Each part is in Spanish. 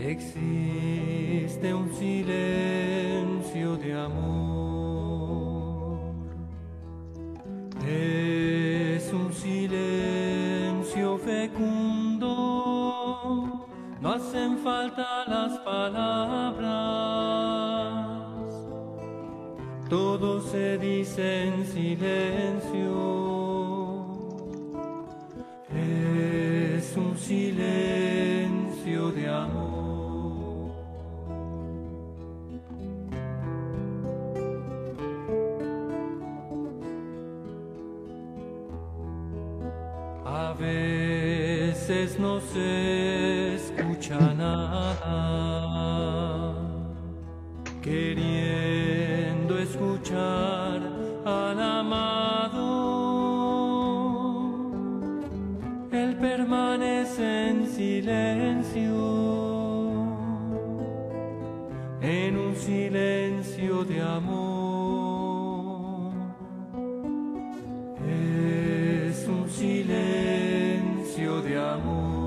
Existe un silencio de amor, es un silencio fecundo, no hacen falta las palabras, todo se dice en silencio, es un silencio de amor. A veces no se escucha nada, queriendo escuchar al amado. Él permanece en silencio, en un silencio de amor. Es un silencio de amor.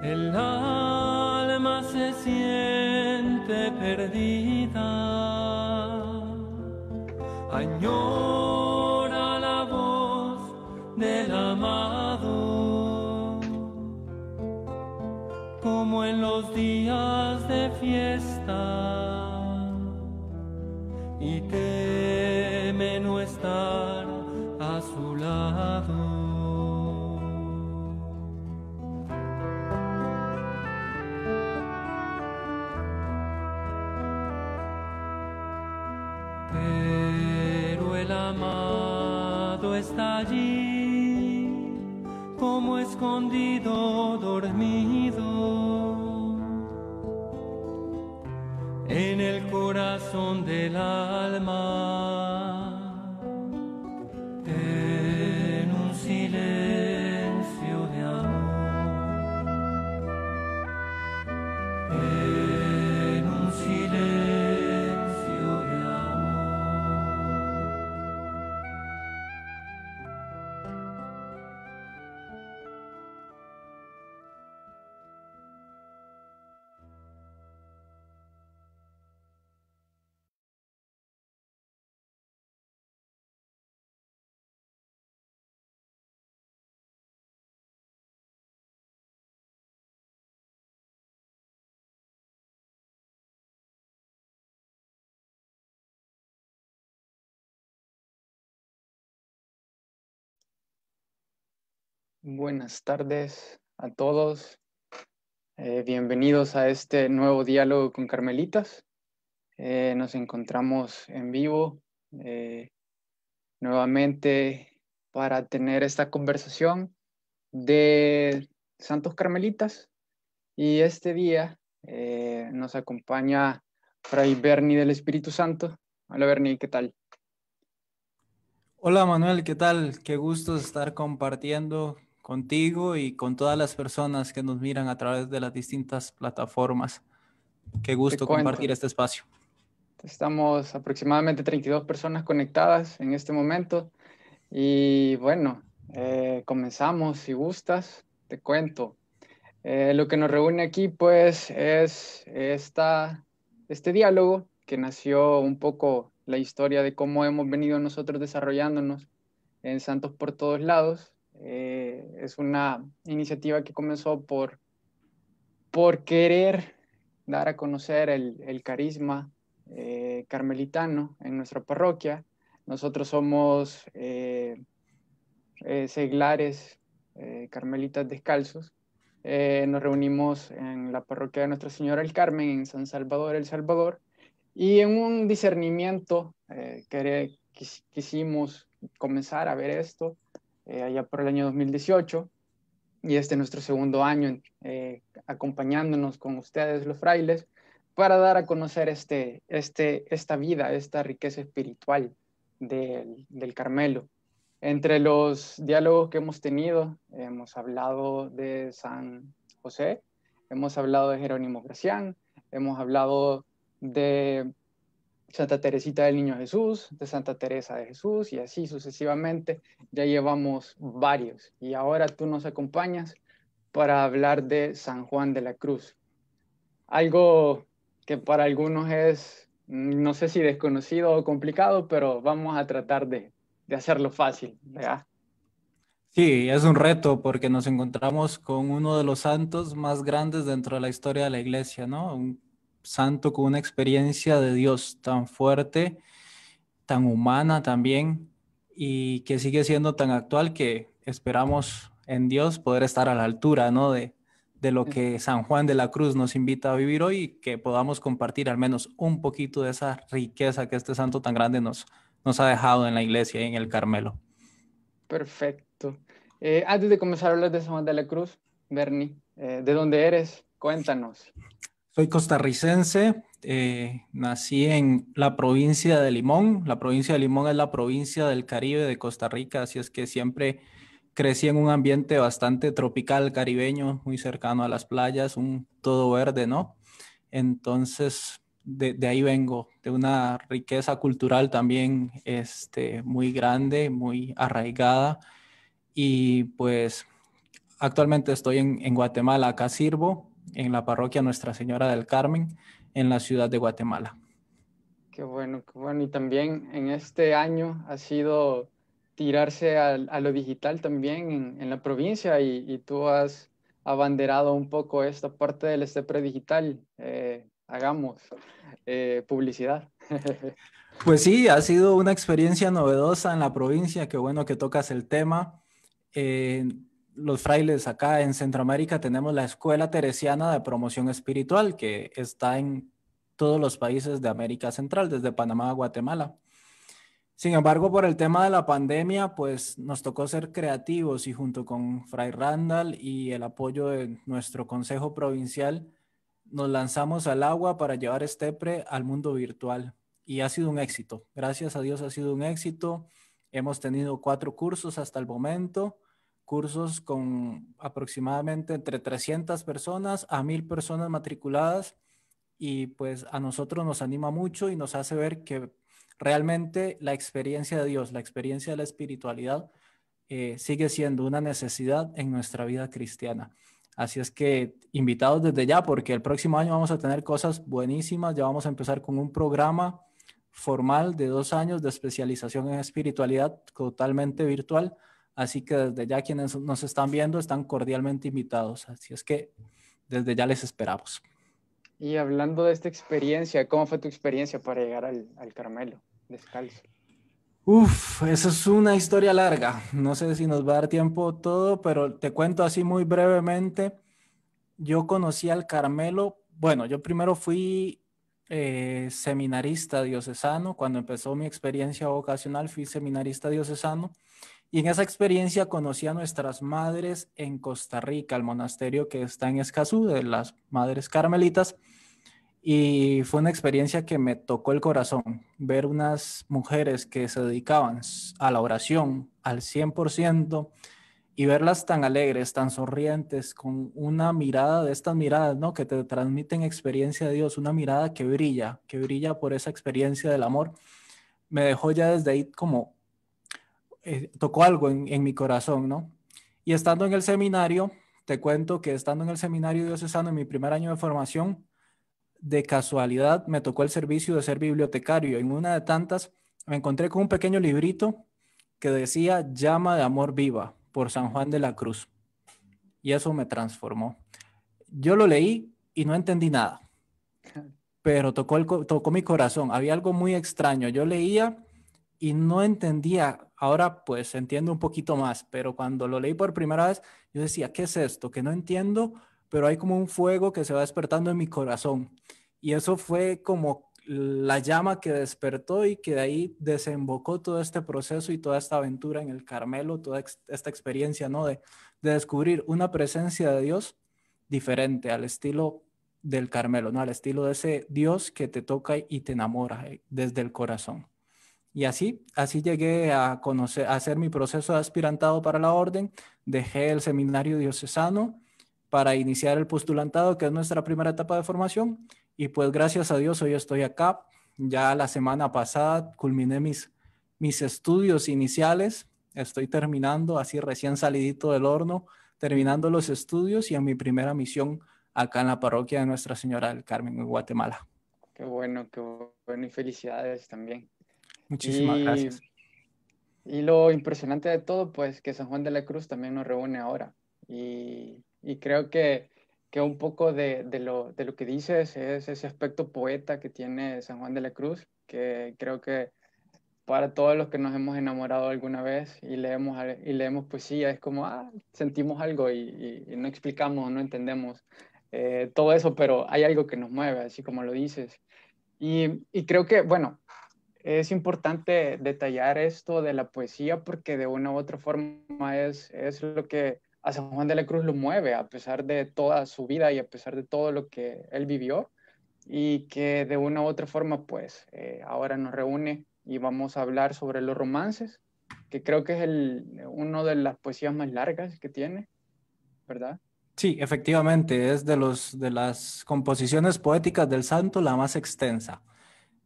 El alma se siente perdida, añora la voz del amado, como en los días de fiesta, y teme no estar a su lado. Pero el amado está allí, como escondido, dormido, en el corazón del alma, en un silencio de amor, en un silencio de amor. Buenas tardes a todos. Bienvenidos a este nuevo diálogo con Carmelitas. Nos encontramos en vivo nuevamente para tener esta conversación de Santos Carmelitas. Y este día nos acompaña Fray Berni del Espíritu Santo. Hola Berni, ¿qué tal? Hola Manuel, ¿qué tal? Qué gusto estar compartiendo contigo y con todas las personas que nos miran a través de las distintas plataformas. Qué Te gusto cuento. compartir este espacio. Estamos aproximadamente 32 personas conectadas en este momento. Y bueno, comenzamos, si gustas, te cuento. Lo que nos reúne aquí, pues, es este diálogo que nació un poco la historia de cómo hemos venido nosotros desarrollándonos en Santos por todos lados. Es una iniciativa que comenzó por querer dar a conocer el carisma carmelitano en nuestra parroquia. Nosotros somos seglares carmelitas descalzos. Nos reunimos en la parroquia de Nuestra Señora del Carmen, en San Salvador, El Salvador, y en un discernimiento quisimos comenzar a ver esto allá por el año 2018, y este es nuestro segundo año acompañándonos con ustedes, los frailes, para dar a conocer esta vida, esta riqueza espiritual del Carmelo. Entre los diálogos que hemos tenido, hemos hablado de San José, hemos hablado de Jerónimo Gracián, hemos hablado de Santa Teresita del Niño Jesús, de Santa Teresa de Jesús y así sucesivamente. Ya llevamos varios y ahora tú nos acompañas para hablar de San Juan de la Cruz. Algo que para algunos es, no sé si desconocido o complicado, pero vamos a tratar de hacerlo fácil, ¿verdad? Sí, es un reto porque nos encontramos con uno de los santos más grandes dentro de la historia de la iglesia, ¿no? Un santo con una experiencia de Dios tan fuerte, tan humana también, y que sigue siendo tan actual que esperamos en Dios poder estar a la altura, ¿no? De lo que San Juan de la Cruz nos invita a vivir hoy y que podamos compartir al menos un poquito de esa riqueza que este santo tan grande nos ha dejado en la iglesia y en el Carmelo. Perfecto. Antes de comenzar a hablar de San Juan de la Cruz, Bernie, ¿de dónde eres? Cuéntanos. Soy costarricense, nací en la provincia de Limón. La provincia de Limón es la provincia del Caribe de Costa Rica, así es que siempre crecí en un ambiente bastante tropical caribeño, muy cercano a las playas, un todo verde, ¿no? Entonces, de ahí vengo, de una riqueza cultural también muy grande, muy arraigada. Y pues actualmente estoy en Guatemala, acá sirvo en la parroquia Nuestra Señora del Carmen, en la ciudad de Guatemala. Qué bueno, qué bueno. Y también en este año ha sido tirarse a lo digital también en la provincia y tú has abanderado un poco esta parte del Estepre digital. Hagamos publicidad. Pues sí, ha sido una experiencia novedosa en la provincia, qué bueno que tocas el tema. Los frailes acá en Centroamérica tenemos la Escuela Teresiana de Promoción Espiritual, que está en todos los países de América Central, desde Panamá a Guatemala. Sin embargo, por el tema de la pandemia, pues nos tocó ser creativos y junto con Fray Randall y el apoyo de nuestro Consejo Provincial, nos lanzamos al agua para llevar Estepre al mundo virtual y ha sido un éxito. Gracias a Dios ha sido un éxito. Hemos tenido 4 cursos hasta el momento, cursos con aproximadamente entre 300 personas a 1000 personas matriculadas y pues a nosotros nos anima mucho y nos hace ver que realmente la experiencia de Dios, la experiencia de la espiritualidad sigue siendo una necesidad en nuestra vida cristiana. Así es que invitados desde ya, porque el próximo año vamos a tener cosas buenísimas. Ya vamos a empezar con un programa formal de 2 años de especialización en espiritualidad totalmente virtual. Así que desde ya quienes nos están viendo están cordialmente invitados. Así es que desde ya les esperamos. Y hablando de esta experiencia, ¿cómo fue tu experiencia para llegar al Carmelo descalzo? Uf, esa es una historia larga. No sé si nos va a dar tiempo todo, pero te cuento así muy brevemente. Yo conocí al Carmelo. Bueno, yo primero fui seminarista diocesano. Cuando empezó mi experiencia vocacional, fui seminarista diocesano. Y en esa experiencia conocí a nuestras madres en Costa Rica, el monasterio que está en Escazú, de las Madres Carmelitas. Y fue una experiencia que me tocó el corazón, ver unas mujeres que se dedicaban a la oración al 100% y verlas tan alegres, tan sonrientes, con una mirada de estas miradas, ¿no? Que te transmiten experiencia de Dios, una mirada que brilla por esa experiencia del amor. Me dejó ya desde ahí como, tocó algo en mi corazón, ¿no? Y estando en el seminario, te cuento que estando en el seminario diocesano en mi primer año de formación, de casualidad me tocó el servicio de ser bibliotecario. En una de tantas me encontré con un pequeño librito que decía Llama de Amor Viva por San Juan de la Cruz. Y eso me transformó. Yo lo leí y no entendí nada, pero tocó mi corazón. Había algo muy extraño. Yo leía y no entendía. Ahora pues entiendo un poquito más, pero cuando lo leí por primera vez, yo decía, ¿qué es esto? Que no entiendo, pero hay como un fuego que se va despertando en mi corazón. Y eso fue como la llama que despertó y que de ahí desembocó todo este proceso y toda esta aventura en el Carmelo, toda esta experiencia, ¿no? De descubrir una presencia de Dios diferente al estilo del Carmelo, ¿no? Al estilo de ese Dios que te toca y te enamora desde el corazón. Y así llegué a conocer, a hacer mi proceso de aspirantado para la orden. Dejé el seminario diocesano para iniciar el postulantado, que es nuestra primera etapa de formación. Y pues gracias a Dios hoy estoy acá. Ya la semana pasada culminé mis estudios iniciales. Estoy terminando, así recién salidito del horno, terminando los estudios y en mi primera misión acá en la parroquia de Nuestra Señora del Carmen, en Guatemala. Qué bueno y felicidades también. Muchísimas Y, gracias. y lo impresionante de todo, pues que San Juan de la Cruz también nos reúne ahora. Y creo que un poco de lo que dices es ese aspecto poeta que tiene San Juan de la Cruz, que creo que para todos los que nos hemos enamorado alguna vez y leemos poesía, es como, sentimos algo y no explicamos, no entendemos todo eso, pero hay algo que nos mueve, así como lo dices. Y creo que, bueno, es importante detallar esto de la poesía porque de una u otra forma es lo que a San Juan de la Cruz lo mueve, a pesar de toda su vida y a pesar de todo lo que él vivió, y que de una u otra forma, pues, ahora nos reúne y vamos a hablar sobre los romances, que creo que es uno de las poesías más largas que tiene, ¿verdad? Sí, efectivamente, es de las composiciones poéticas del santo la más extensa.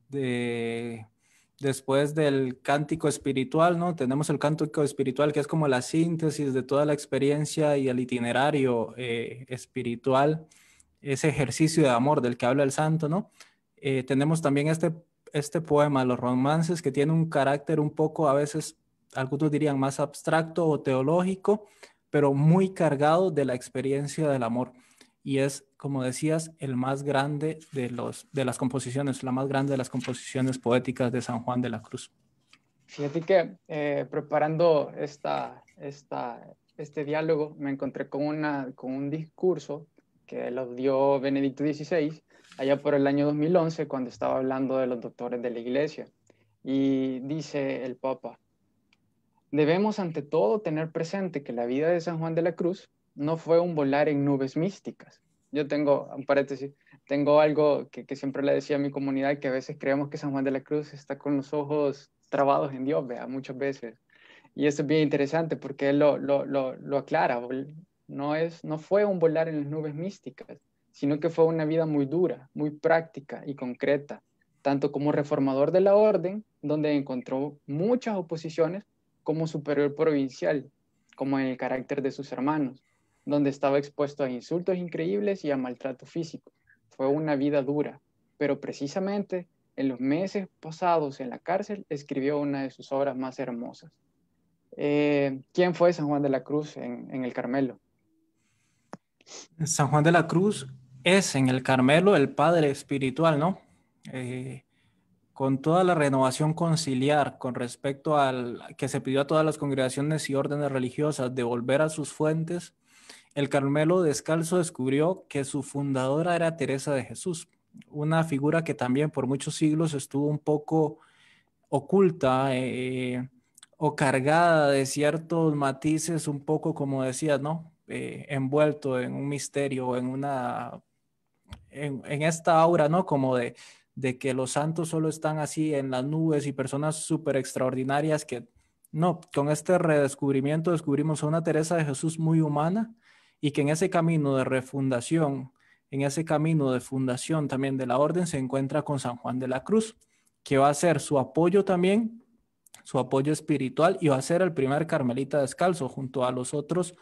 De, después del cántico espiritual, ¿no? Tenemos el cántico espiritual que es como la síntesis de toda la experiencia y el itinerario espiritual, ese ejercicio de amor del que habla el santo, ¿no? Tenemos también este poema, Los romances, que tiene un carácter un poco, a veces, algunos dirían más abstracto o teológico, pero muy cargado de la experiencia del amor. Y es, como decías, el más grande de las composiciones, la más grande de las composiciones poéticas de San Juan de la Cruz. Fíjate que preparando este diálogo me encontré con un discurso que lo dio Benedicto XVI allá por el año 2011 cuando estaba hablando de los doctores de la Iglesia. Y dice el Papa: debemos ante todo tener presente que la vida de San Juan de la Cruz no fue un volar en nubes místicas. Yo tengo, un paréntesis, tengo algo que siempre le decía a mi comunidad, que a veces creemos que San Juan de la Cruz está con los ojos trabados en Dios, vea, muchas veces. Y esto es bien interesante porque él lo aclara. No fue un volar en las nubes místicas, sino que fue una vida muy dura, muy práctica y concreta, tanto como reformador de la orden, donde encontró muchas oposiciones, como superior provincial, como en el carácter de sus hermanos, donde estaba expuesto a insultos increíbles y a maltrato físico. Fue una vida dura, pero precisamente en los meses pasados en la cárcel escribió una de sus obras más hermosas. ¿Quién fue San Juan de la Cruz en el Carmelo? San Juan de la Cruz es en el Carmelo el padre espiritual, ¿no? Eh, con toda la renovación conciliar con respecto al que se pidió a todas las congregaciones y órdenes religiosas de volver a sus fuentes, el Carmelo Descalzo descubrió que su fundadora era Teresa de Jesús, una figura que también por muchos siglos estuvo un poco oculta o cargada de ciertos matices, un poco como decías, ¿no? Envuelto en un misterio, en esta aura, ¿no? Como de que los santos solo están así en las nubes y personas súper extraordinarias que no, con este redescubrimiento descubrimos a una Teresa de Jesús muy humana y que en ese camino de refundación, en ese camino de fundación también de la orden se encuentra con San Juan de la Cruz, que va a ser su apoyo también, su apoyo espiritual y va a ser el primer carmelita descalzo junto a los otros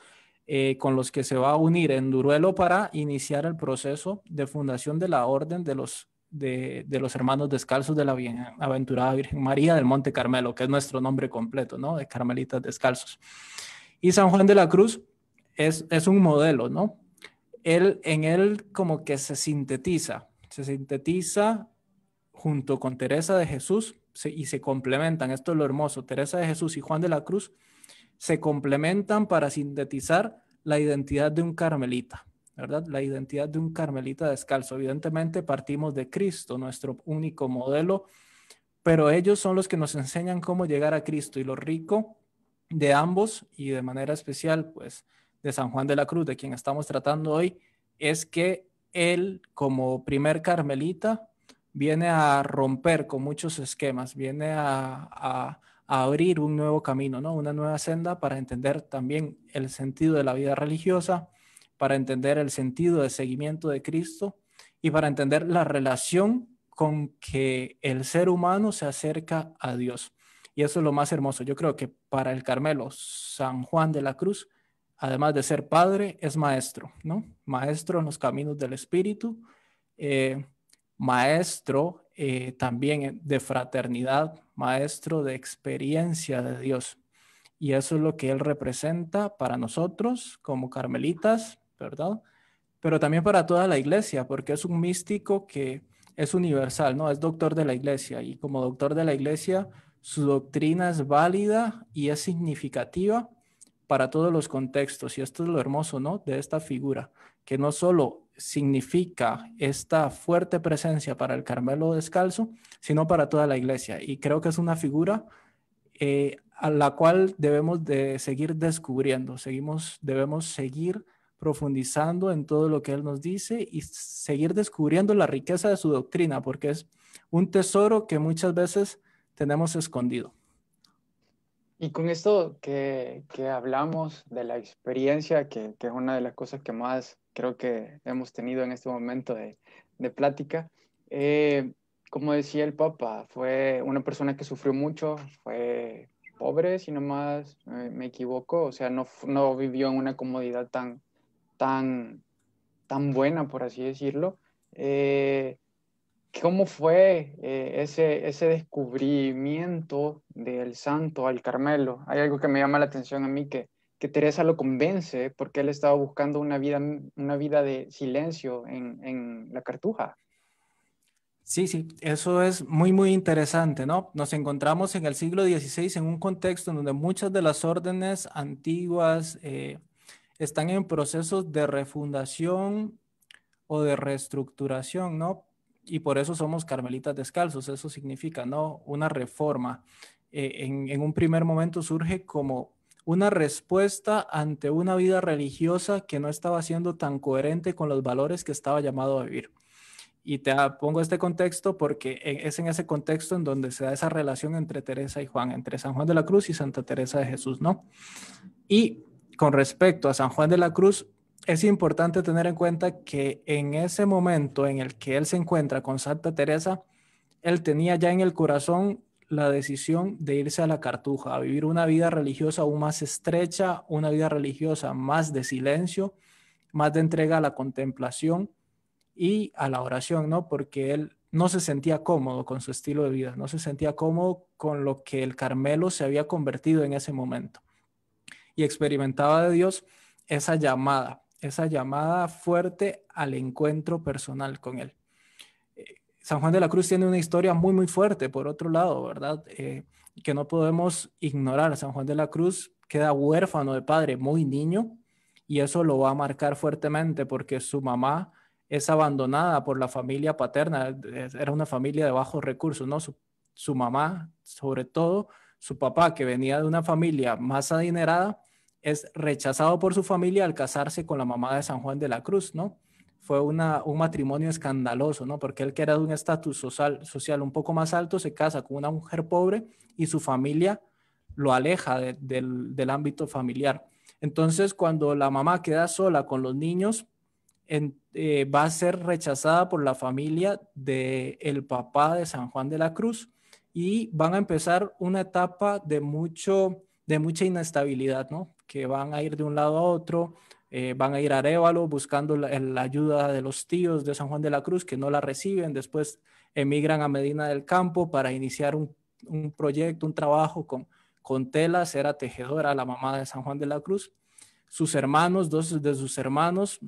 con los que se va a unir en Duruelo para iniciar el proceso de fundación de la Orden de los Hermanos Descalzos de la Bienaventurada Virgen María del Monte Carmelo, que es nuestro nombre completo, ¿no? De Carmelitas Descalzos. Y San Juan de la Cruz es un modelo, ¿no? En él como que se sintetiza junto con Teresa de Jesús y se complementan. Esto es lo hermoso. Teresa de Jesús y Juan de la Cruz se complementan para sintetizar la identidad de un carmelita, ¿verdad? La identidad de un carmelita descalzo. Evidentemente partimos de Cristo, nuestro único modelo, pero ellos son los que nos enseñan cómo llegar a Cristo, y lo rico de ambos y de manera especial, pues, de San Juan de la Cruz, de quien estamos tratando hoy, es que él, como primer carmelita, viene a romper con muchos esquemas, viene a abrir un nuevo camino, ¿no? Una nueva senda para entender también el sentido de la vida religiosa, para entender el sentido de seguimiento de Cristo y para entender la relación con que el ser humano se acerca a Dios. Y eso es lo más hermoso. Yo creo que para el Carmelo, San Juan de la Cruz, además de ser padre, es maestro, ¿no? Maestro en los caminos del Espíritu, maestro también de fraternidad, maestro de experiencia de Dios. Y eso es lo que él representa para nosotros como carmelitas, ¿verdad? Pero también para toda la iglesia, porque es un místico que es universal, ¿no? Es doctor de la iglesia y como doctor de la iglesia, su doctrina es válida y es significativa para todos los contextos. Y esto es lo hermoso, ¿no? De esta figura, que no solo significa esta fuerte presencia para el Carmelo descalzo, sino para toda la iglesia. Y creo que es una figura a la cual debemos de seguir descubriendo, debemos seguir profundizando en todo lo que él nos dice y seguir descubriendo la riqueza de su doctrina, porque es un tesoro que muchas veces tenemos escondido. Y con esto que hablamos de la experiencia, que es una de las cosas que más creo que hemos tenido en este momento de plática, como decía el Papa, fue una persona que sufrió mucho, fue pobre, si no más me equivoco, o sea, no vivió en una comodidad tan buena, por así decirlo. ¿Cómo fue ese descubrimiento del santo al Carmelo? Hay algo que me llama la atención a mí, que Teresa lo convence porque él estaba buscando una vida de silencio en la Cartuja. Sí, eso es muy, muy interesante, ¿no? Nos encontramos en el siglo XVI en un contexto en donde muchas de las órdenes antiguas están en procesos de refundación o de reestructuración, ¿no? Y por eso somos carmelitas descalzos, eso significa, ¿no? Una reforma. En un primer momento surge como una respuesta ante una vida religiosa que no estaba siendo tan coherente con los valores que estaba llamado a vivir. Y te pongo este contexto porque es en ese contexto en donde se da esa relación entre Teresa y Juan, entre San Juan de la Cruz y Santa Teresa de Jesús, ¿no? Y con respecto a San Juan de la Cruz, es importante tener en cuenta que en ese momento en el que él se encuentra con Santa Teresa, él tenía ya en el corazón la decisión de irse a la Cartuja, a vivir una vida religiosa aún más estrecha, una vida religiosa más de silencio, más de entrega a la contemplación y a la oración, ¿no? Porque él no se sentía cómodo con su estilo de vida, no se sentía cómodo con lo que el Carmelo se había convertido en ese momento. Y experimentaba de Dios esa llamada fuerte al encuentro personal con Él. San Juan de la Cruz tiene una historia muy, muy fuerte, por otro lado, ¿verdad? Que no podemos ignorar. San Juan de la Cruz queda huérfano de padre muy niño y eso lo va a marcar fuertemente porque su mamá es abandonada por la familia paterna. Era una familia de bajos recursos, ¿no? Su mamá, sobre todo, su papá, que venía de una familia más adinerada, es rechazado por su familia al casarse con la mamá de San Juan de la Cruz, ¿no? Fue un matrimonio escandaloso, ¿no? Porque él, que era de un estatus social un poco más alto, se casa con una mujer pobre y su familia lo aleja del ámbito familiar. Entonces, cuando la mamá queda sola con los niños, va a ser rechazada por la familia del papá de San Juan de la Cruz y van a empezar una etapa de mucha inestabilidad, ¿no? Que van a ir de un lado a otro, van a ir a Arévalo buscando la ayuda de los tíos de San Juan de la Cruz que no la reciben, después emigran a Medina del Campo para iniciar un proyecto, un trabajo con telas, era tejedora la mamá de San Juan de la Cruz. Sus hermanos, dos de sus hermanos,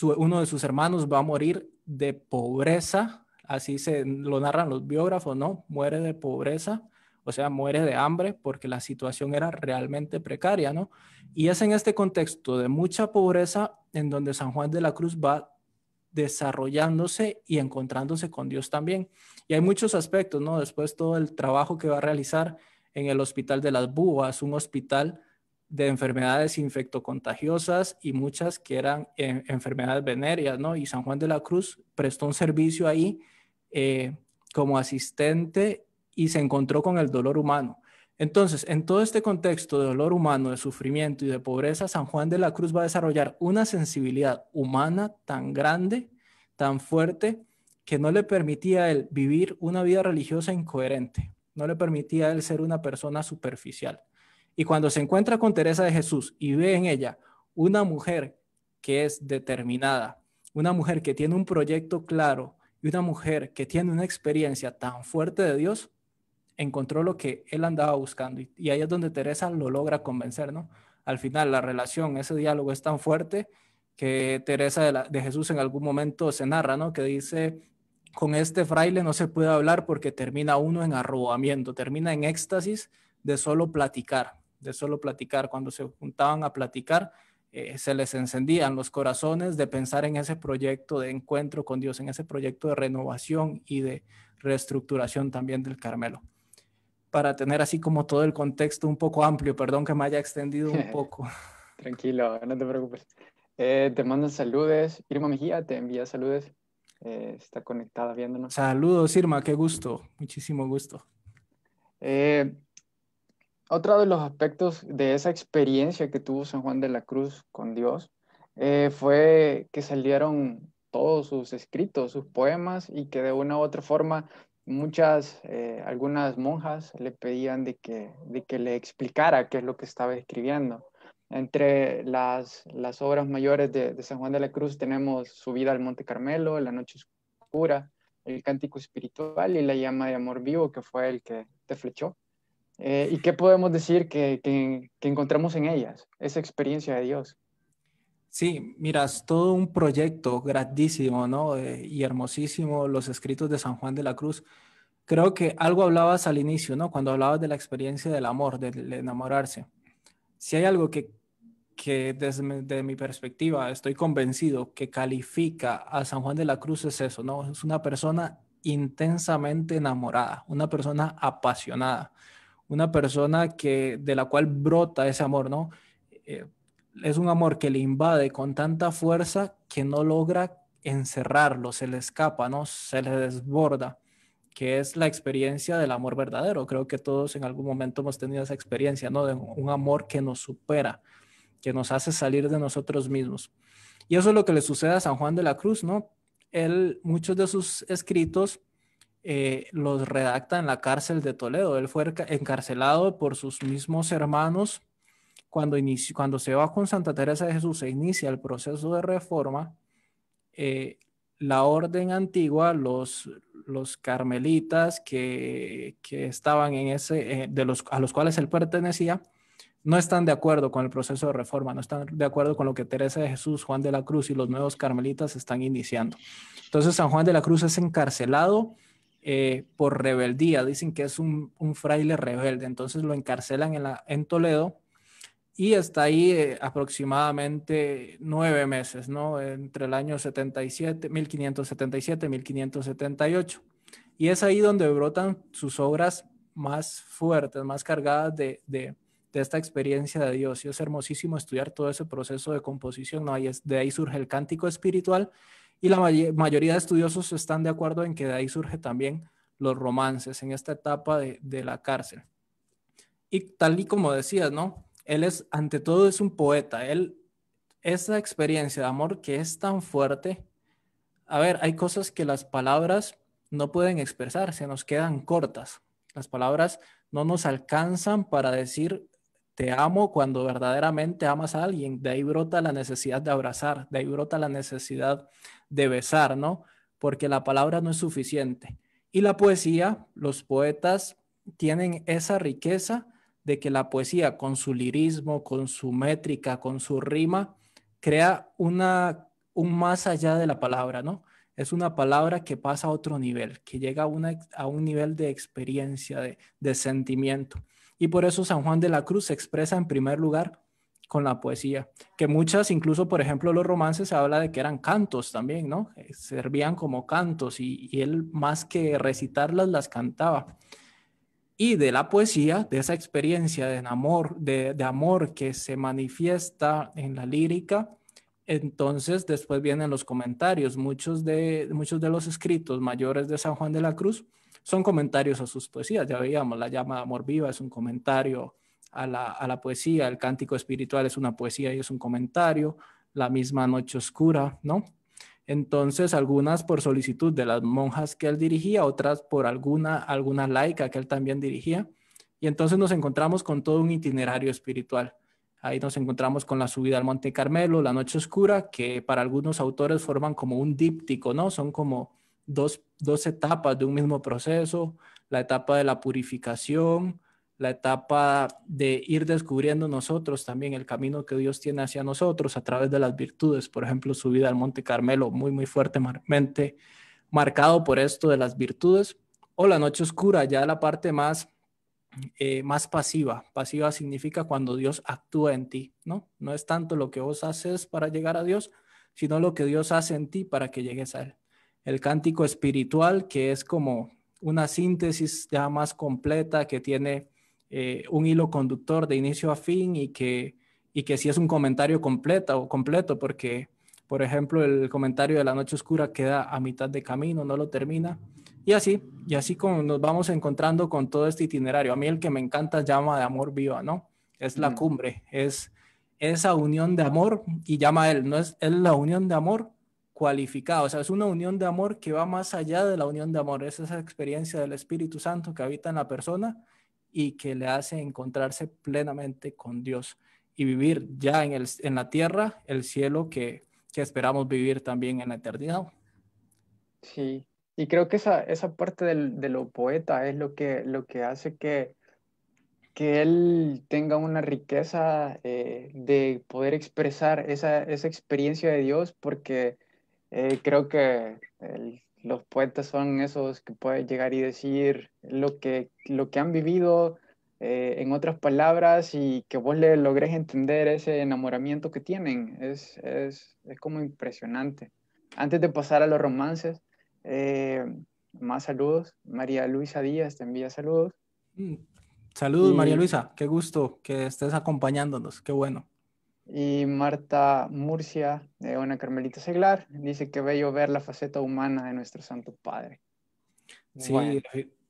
uno de sus hermanos va a morir de pobreza, así se lo narran los biógrafos, ¿no? Muere de pobreza, o sea, muere de hambre porque la situación era realmente precaria, ¿no? Y es en este contexto de mucha pobreza en donde San Juan de la Cruz va desarrollándose y encontrándose con Dios también. Y hay muchos aspectos, ¿no? Después todo el trabajo que va a realizar en el Hospital de las Búas, un hospital de enfermedades infectocontagiosas y muchas que eran enfermedades venéreas, ¿no? Y San Juan de la Cruz prestó un servicio ahí como asistente y se encontró con el dolor humano. Entonces, en todo este contexto de dolor humano, de sufrimiento y de pobreza, San Juan de la Cruz va a desarrollar una sensibilidad humana tan grande, tan fuerte, que no le permitía a él vivir una vida religiosa incoherente, no le permitía a él ser una persona superficial. Y cuando se encuentra con Teresa de Jesús y ve en ella una mujer que es determinada, una mujer que tiene un proyecto claro y una mujer que tiene una experiencia tan fuerte de Dios, encontró lo que él andaba buscando. Y ahí es donde Teresa lo logra convencer, ¿no? Al final, la relación, ese diálogo es tan fuerte que Teresa de Jesús en algún momento se narra, ¿no? Que dice, con este fraile no se puede hablar porque termina uno en arrobamiento, termina en éxtasis de solo platicar, de solo platicar. Cuando se juntaban a platicar, se les encendían los corazones de pensar en ese proyecto de encuentro con Dios, en ese proyecto de renovación y de reestructuración también del Carmelo. Para tener así como todo el contexto un poco amplio, perdón que me haya extendido un poco. Tranquilo, no te preocupes. Te mandan saludos. Irma Mejía te envía saludos. Está conectada viéndonos. Saludos, Irma, qué gusto, muchísimo gusto. Otro de los aspectos de esa experiencia que tuvo San Juan de la Cruz con Dios fue que salieron todos sus escritos, sus poemas, y que de una u otra forma algunas monjas le pedían de que le explicara qué es lo que estaba escribiendo. Entre las obras mayores de San Juan de la Cruz tenemos Subida al Monte Carmelo, La Noche Oscura, El Cántico Espiritual y La Llama de Amor Vivo, que fue el que te flechó. ¿Y qué podemos decir que encontramos en ellas? Esa experiencia de Dios. Sí, miras, todo un proyecto grandísimo, ¿no? Y hermosísimo, los escritos de San Juan de la Cruz. Creo que algo hablabas al inicio, ¿no? Cuando hablabas de la experiencia del amor, del enamorarse. Si hay algo que desde mi perspectiva estoy convencido que califica a San Juan de la Cruz es eso, ¿no? Es una persona intensamente enamorada, una persona apasionada, una persona de la cual brota ese amor, ¿no? Eh, es un amor que le invade con tanta fuerza que no logra encerrarlo, se le escapa, ¿no? Se le desborda, que es la experiencia del amor verdadero. Creo que todos en algún momento hemos tenido esa experiencia, ¿no? De un amor que nos supera, que nos hace salir de nosotros mismos. Y eso es lo que le sucede a San Juan de la Cruz, ¿no? Él, muchos de sus escritos los redacta en la cárcel de Toledo. Él fue encarcelado por sus mismos hermanos cuando se va con Santa Teresa de Jesús, se inicia el proceso de reforma. La orden antigua, los carmelitas que estaban en a los cuales él pertenecía, no están de acuerdo con el proceso de reforma, no están de acuerdo con lo que Teresa de Jesús, Juan de la Cruz y los nuevos carmelitas están iniciando. Entonces San Juan de la Cruz es encarcelado por rebeldía, dicen que es un fraile rebelde, entonces lo encarcelan en Toledo y está ahí aproximadamente 9 meses, ¿no? Entre el año 1577 y 1578. Y es ahí donde brotan sus obras más fuertes, más cargadas de esta experiencia de Dios. Y es hermosísimo estudiar todo ese proceso de composición, ¿no? De ahí surge el cántico espiritual y la mayoría de estudiosos están de acuerdo en que de ahí surge también los romances en esta etapa de la cárcel. Y tal y como decías, ¿no? Él ante todo es un poeta. Esa experiencia de amor que es tan fuerte, a ver, hay cosas que las palabras no pueden expresar, se nos quedan cortas. Las palabras no nos alcanzan para decir te amo cuando verdaderamente amas a alguien. De ahí brota la necesidad de abrazar, de ahí brota la necesidad de besar, ¿no? Porque la palabra no es suficiente. Y la poesía, los poetas tienen esa riqueza de que la poesía con su lirismo, con su métrica, con su rima, crea un más allá de la palabra, ¿no? Es una palabra que pasa a otro nivel, que llega a un nivel de experiencia, de sentimiento. Y por eso San Juan de la Cruz se expresa en primer lugar con la poesía, que muchas, incluso por ejemplo los romances, se habla de que eran cantos también, ¿no? Servían como cantos y él más que recitarlas, las cantaba. Y de la poesía, de esa experiencia de amor que se manifiesta en la lírica, Entonces, después vienen los comentarios. Muchos de los escritos mayores de San Juan de la Cruz son comentarios a sus poesías. Ya veíamos, La llama de amor viva es un comentario a la poesía, el cántico espiritual es una poesía y es un comentario, la misma Noche Oscura, ¿no? Entonces, algunas por solicitud de las monjas que él dirigía, otras por alguna laica que él también dirigía. Y entonces nos encontramos con todo un itinerario espiritual. Ahí nos encontramos con la subida al Monte Carmelo, la Noche Oscura, que para algunos autores forman como un díptico, ¿no? Son como dos etapas de un mismo proceso, la etapa de la purificación, la etapa de ir descubriendo nosotros también el camino que Dios tiene hacia nosotros a través de las virtudes. Por ejemplo, subida al Monte Carmelo, muy, muy fuertemente marcado por esto de las virtudes. O la Noche Oscura, ya la parte más pasiva. Pasiva significa cuando Dios actúa en ti, ¿no? No es tanto lo que vos haces para llegar a Dios, sino lo que Dios hace en ti para que llegues a Él. El cántico espiritual, que es como una síntesis ya más completa, que tiene un hilo conductor de inicio a fin y que sí es un comentario completo, porque, por ejemplo, el comentario de la Noche Oscura queda a mitad de camino, no lo termina. Y así como nos vamos encontrando con todo este itinerario. A mí el que me encanta es Llama de Amor Viva, ¿no? Es la cumbre, es esa unión de amor, y llama él, no es la unión de amor cualificada, o sea, es una unión de amor que va más allá de la unión de amor, es esa experiencia del Espíritu Santo que habita en la persona y que le hace encontrarse plenamente con Dios y vivir ya en la tierra el cielo que esperamos vivir también en la eternidad. Sí, y creo que esa parte de lo poeta es lo que hace que él tenga una riqueza de poder expresar esa experiencia de Dios, porque creo que los poetas son esos que pueden llegar y decir lo que han vivido en otras palabras y que vos le logres entender ese enamoramiento que tienen. Es como impresionante. Antes de pasar a los romances, eh, más saludos. María Luisa Díaz te envía saludos. Saludos, María Y, Luisa, qué gusto que estés acompañándonos, qué bueno. y Marta Murcia, una Carmelita Seglar, dice que bello ver la faceta humana de nuestro Santo Padre. Sí, Bueno,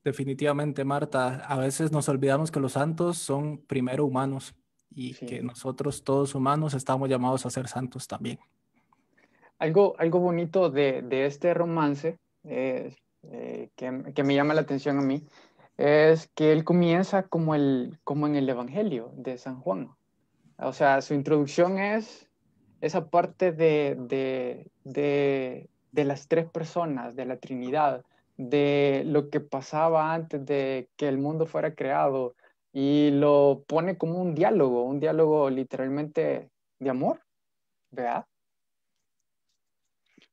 definitivamente, Marta. A veces nos olvidamos que los santos son primero humanos y que sí. nosotros, todos humanos, estamos llamados a ser santos también. Algo bonito de este romance que me llama la atención a mí es que él comienza como en el Evangelio de San Juan. O sea, su introducción es esa parte de las tres personas, de la Trinidad, de lo que pasaba antes de que el mundo fuera creado, y lo pone como un diálogo literalmente de amor, ¿verdad?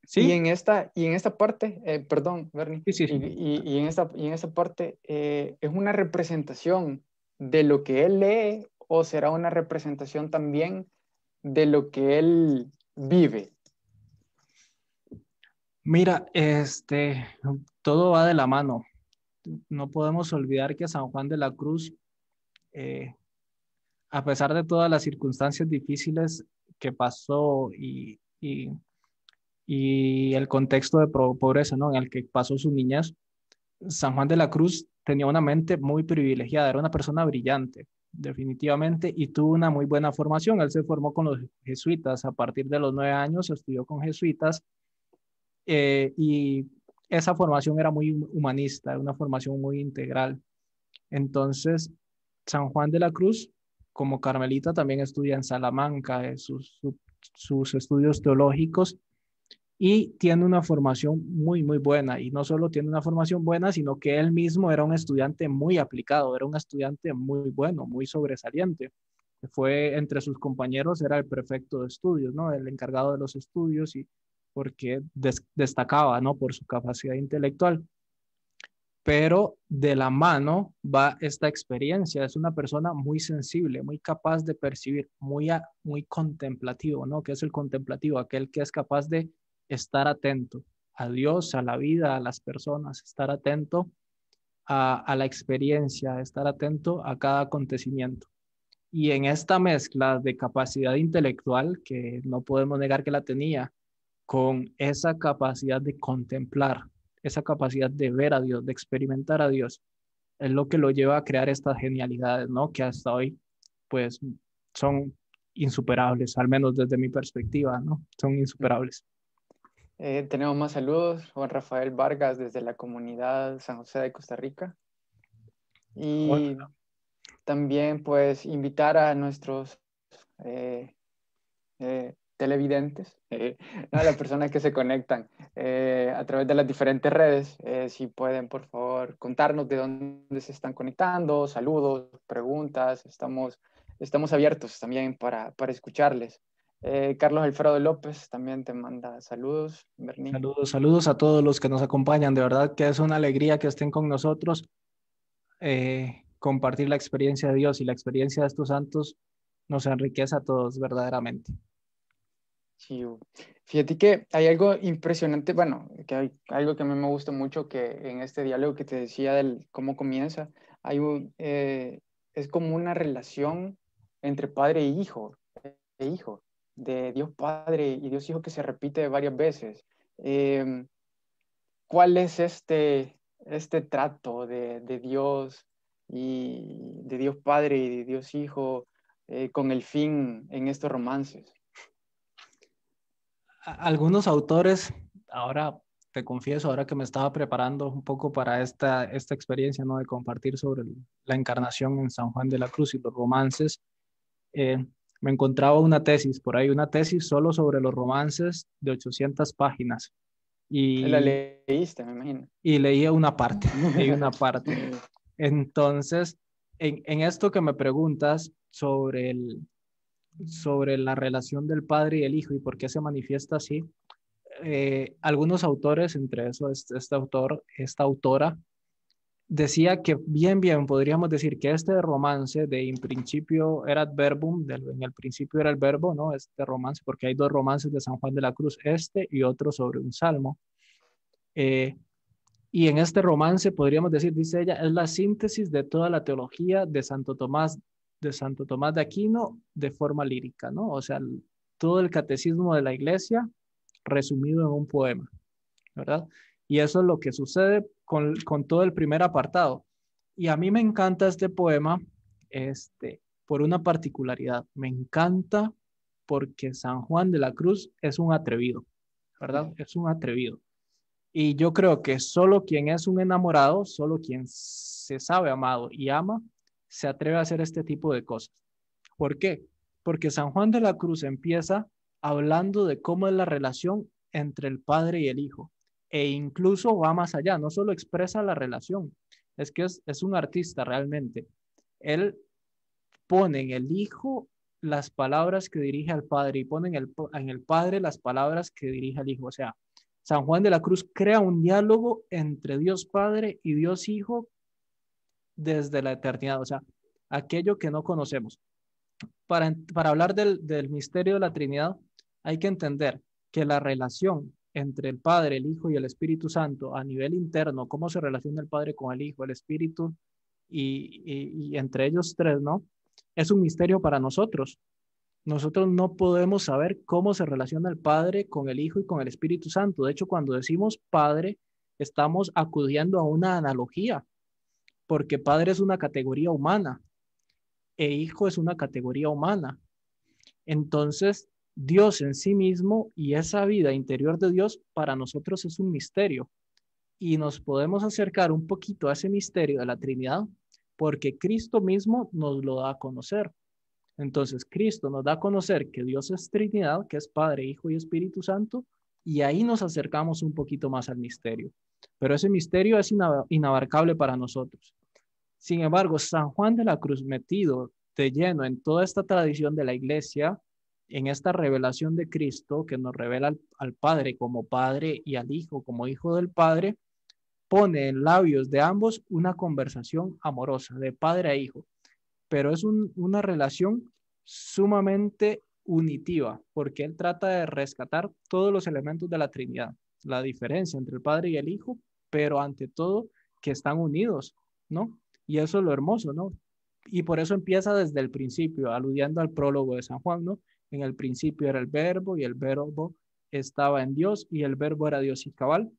Sí, Y en esta parte, perdón, Bernie, sí, sí, sí. y en esta parte es una representación de lo que él lee, o será una representación también de lo que él vive. Mira, todo va de la mano. No podemos olvidar que San Juan de la Cruz, eh, a pesar de todas las circunstancias difíciles que pasó y el contexto de pobreza, ¿no?, en el que pasó su niñez, San Juan de la Cruz tenía una mente muy privilegiada, era una persona brillante, definitivamente, y tuvo una muy buena formación. Él se formó con los jesuitas, a partir de los 9 años estudió con jesuitas, y esa formación era muy humanista, una formación muy integral. Entonces, San Juan de la Cruz, como carmelita, también estudia en Salamanca, sus estudios teológicos, y tiene una formación muy, muy buena. Y no solo tiene una formación buena, sino que él mismo era un estudiante muy aplicado, era un estudiante muy bueno, muy sobresaliente. Fue entre sus compañeros, era el prefecto de estudios, ¿no?, el encargado de los estudios, y porque destacaba, ¿no?, por su capacidad intelectual. Pero de la mano va esta experiencia. Es una persona muy sensible, muy capaz de percibir, muy contemplativo, ¿no? ¿Qué es el contemplativo? Aquel que es capaz de estar atento a Dios, a la vida, a las personas, estar atento a la experiencia, estar atento a cada acontecimiento. Y en esta mezcla de capacidad intelectual, que no podemos negar que la tenía, con esa capacidad de contemplar, esa capacidad de ver a Dios, de experimentar a Dios, es lo que lo lleva a crear estas genialidades, ¿no? Que hasta hoy, pues, son insuperables, al menos desde mi perspectiva, ¿no? Son insuperables. Tenemos más saludos. Juan Rafael Vargas desde la comunidad San José de Costa Rica. Y también, pues, invitar a nuestros televidentes, a las personas que se conectan a través de las diferentes redes, si pueden, por favor, contarnos de dónde se están conectando, saludos, preguntas, estamos abiertos también para escucharles. Carlos Alfredo López también te manda saludos, Bernie. Saludos, saludos a todos los que nos acompañan. De verdad que es una alegría que estén con nosotros. Compartir la experiencia de Dios y la experiencia de estos santos nos enriquece a todos verdaderamente. Sí, fíjate que hay algo impresionante, bueno, que hay algo que a mí me gusta mucho, que en este diálogo que te decía del cómo comienza, es como una relación entre padre e hijo, de Dios Padre y Dios Hijo que se repite varias veces. ¿Cuál es este trato de Dios y de Dios Padre y de Dios Hijo con el fin en estos romances? Algunos autores, ahora te confieso, ahora que me estaba preparando un poco para esta experiencia, ¿no? De compartir sobre la encarnación en San Juan de la Cruz y los romances, me encontraba una tesis, por ahí una tesis solo sobre los romances de 800 páginas. La leíste, me imagino. Y leía una parte, leí una parte. Entonces, en esto que me preguntas sobre la relación del Padre y el Hijo y por qué se manifiesta así, algunos autores, entre eso este autor, esta autora, decía que bien podríamos decir que este romance de in principio erat verbum, en el principio era el verbo, ¿no? Este romance, porque hay dos romances de San Juan de la Cruz, este y otro sobre un salmo. Y en este romance podríamos decir, dice ella, es la síntesis de toda la teología de Santo Tomás de Aquino de forma lírica, ¿no? O sea, todo el catecismo de la iglesia resumido en un poema, ¿verdad? Y eso es lo que sucede con todo el primer apartado. Y a mí me encanta este poema por una particularidad. Me encanta porque San Juan de la Cruz es un atrevido, ¿verdad? Es un atrevido. Y yo creo que solo quien es un enamorado, solo quien se sabe amado y ama, se atreve a hacer este tipo de cosas. ¿Por qué? Porque San Juan de la Cruz empieza hablando de cómo es la relación entre el Padre y el Hijo. E incluso va más allá, no solo expresa la relación, es que es un artista realmente. Él pone en el Hijo las palabras que dirige al Padre y pone en el Padre las palabras que dirige al Hijo. O sea, San Juan de la Cruz crea un diálogo entre Dios Padre y Dios Hijo desde la eternidad, o sea, aquello que no conocemos. Para hablar del misterio de la Trinidad, hay que entender que la relación entre el Padre, el Hijo y el Espíritu Santo a nivel interno, cómo se relaciona el Padre con el Hijo, el Espíritu y entre ellos tres, ¿no? Es un misterio para nosotros. Nosotros no podemos saber cómo se relaciona el Padre con el Hijo y con el Espíritu Santo. De hecho, cuando decimos Padre, estamos acudiendo a una analogía, porque Padre es una categoría humana e Hijo es una categoría humana. Entonces, Dios en sí mismo y esa vida interior de Dios para nosotros es un misterio. Y nos podemos acercar un poquito a ese misterio de la Trinidad porque Cristo mismo nos lo da a conocer. Entonces, Cristo nos da a conocer que Dios es Trinidad, que es Padre, Hijo y Espíritu Santo, y ahí nos acercamos un poquito más al misterio. Pero ese misterio es inabarcable para nosotros. Sin embargo, San Juan de la Cruz, metido de lleno en toda esta tradición de la iglesia, en esta revelación de Cristo que nos revela al Padre como Padre y al Hijo como Hijo del Padre, pone en labios de ambos una conversación amorosa de padre a hijo, pero es una relación sumamente unitiva, porque él trata de rescatar todos los elementos de la Trinidad, la diferencia entre el Padre y el Hijo, pero ante todo que están unidos, ¿no? Y eso es lo hermoso, ¿no? y por eso empieza desde el principio, aludiendo al prólogo de San Juan, ¿no? En el principio era el verbo y el verbo estaba en Dios y el verbo era Dios y cabal.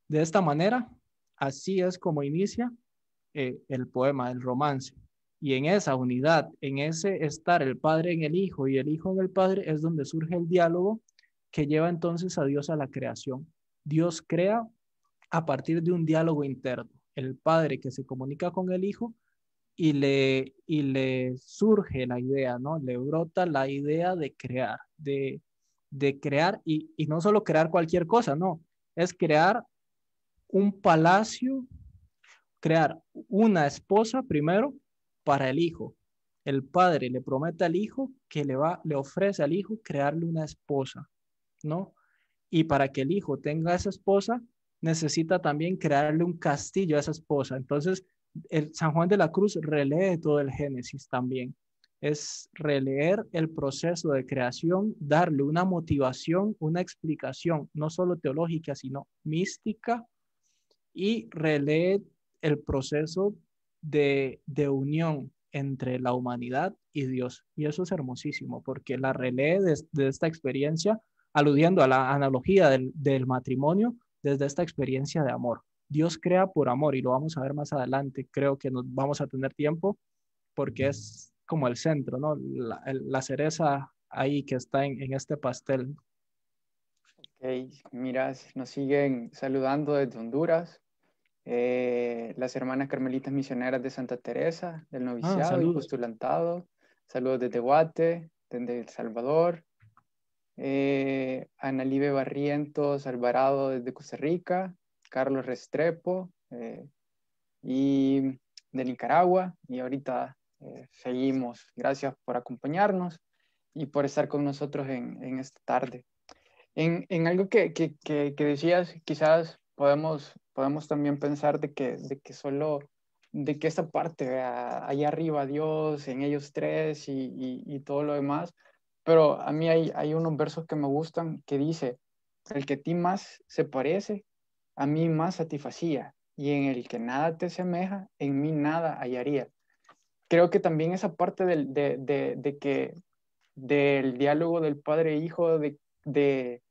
De esta manera, así es como inicia el poema, el romance. Y en esa unidad, en ese estar el Padre en el Hijo y el Hijo en el Padre, es donde surge el diálogo que lleva entonces a Dios a la creación. Dios crea a partir de un diálogo interno. El Padre que se comunica con el Hijo y le surge la idea, ¿no? Le brota la idea de crear y no solo crear cualquier cosa, no, es crear un palacio, crear una esposa primero para el hijo. El padre le promete al hijo que le ofrece al hijo crearle una esposa, ¿no? Y para que el hijo tenga esa esposa, necesita también crearle un castillo a esa esposa. Entonces, el San Juan de la Cruz relee todo el Génesis también. Es releer el proceso de creación, darle una motivación, una explicación, no solo teológica, sino mística, y relee el proceso de unión entre la humanidad y Dios. Y eso es hermosísimo, porque la relee de esta experiencia, aludiendo a la analogía del matrimonio, desde esta experiencia de amor. Dios crea por amor y lo vamos a ver más adelante. Creo que nos vamos a tener tiempo porque es como el centro, ¿no? La cereza ahí que está en este pastel. Ok, mira, nos siguen saludando desde Honduras. Las hermanas carmelitas misioneras de Santa Teresa, del Ah, noviciado y saludos. postulantado. Saludos desde Guate, desde El Salvador. Ana Libe Barrientos Alvarado desde Costa Rica. Carlos Restrepo y de Nicaragua. Y ahorita seguimos. Gracias por acompañarnos y por estar con nosotros en esta tarde. En algo que decías, quizás podemos también pensar de que solo, de que esta parte, allá arriba Dios, en ellos tres y todo lo demás, pero a mí hay unos versos que me gustan que dice, el que a ti más se parece, a mí más satisfacía, y en el que nada te semeja, en mí nada hallaría. Creo que también esa parte de que del diálogo del padre e hijo, de que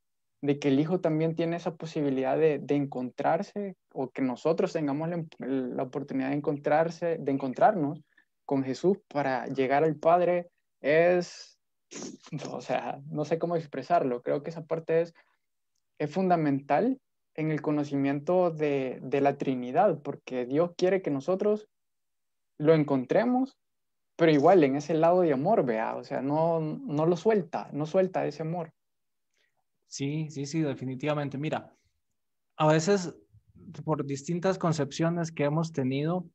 el hijo también tiene esa posibilidad de encontrarse, o que nosotros tengamos la oportunidad de encontrarnos con Jesús para llegar al Padre, es, o sea, no sé cómo expresarlo. Creo que esa parte es fundamental en el conocimiento de la Trinidad, porque Dios quiere que nosotros lo encontremos, pero igual en ese lado de amor, vea, o sea, no lo suelta, no suelta ese amor. Sí, sí, sí, definitivamente. Mira, a veces por distintas concepciones que hemos tenido,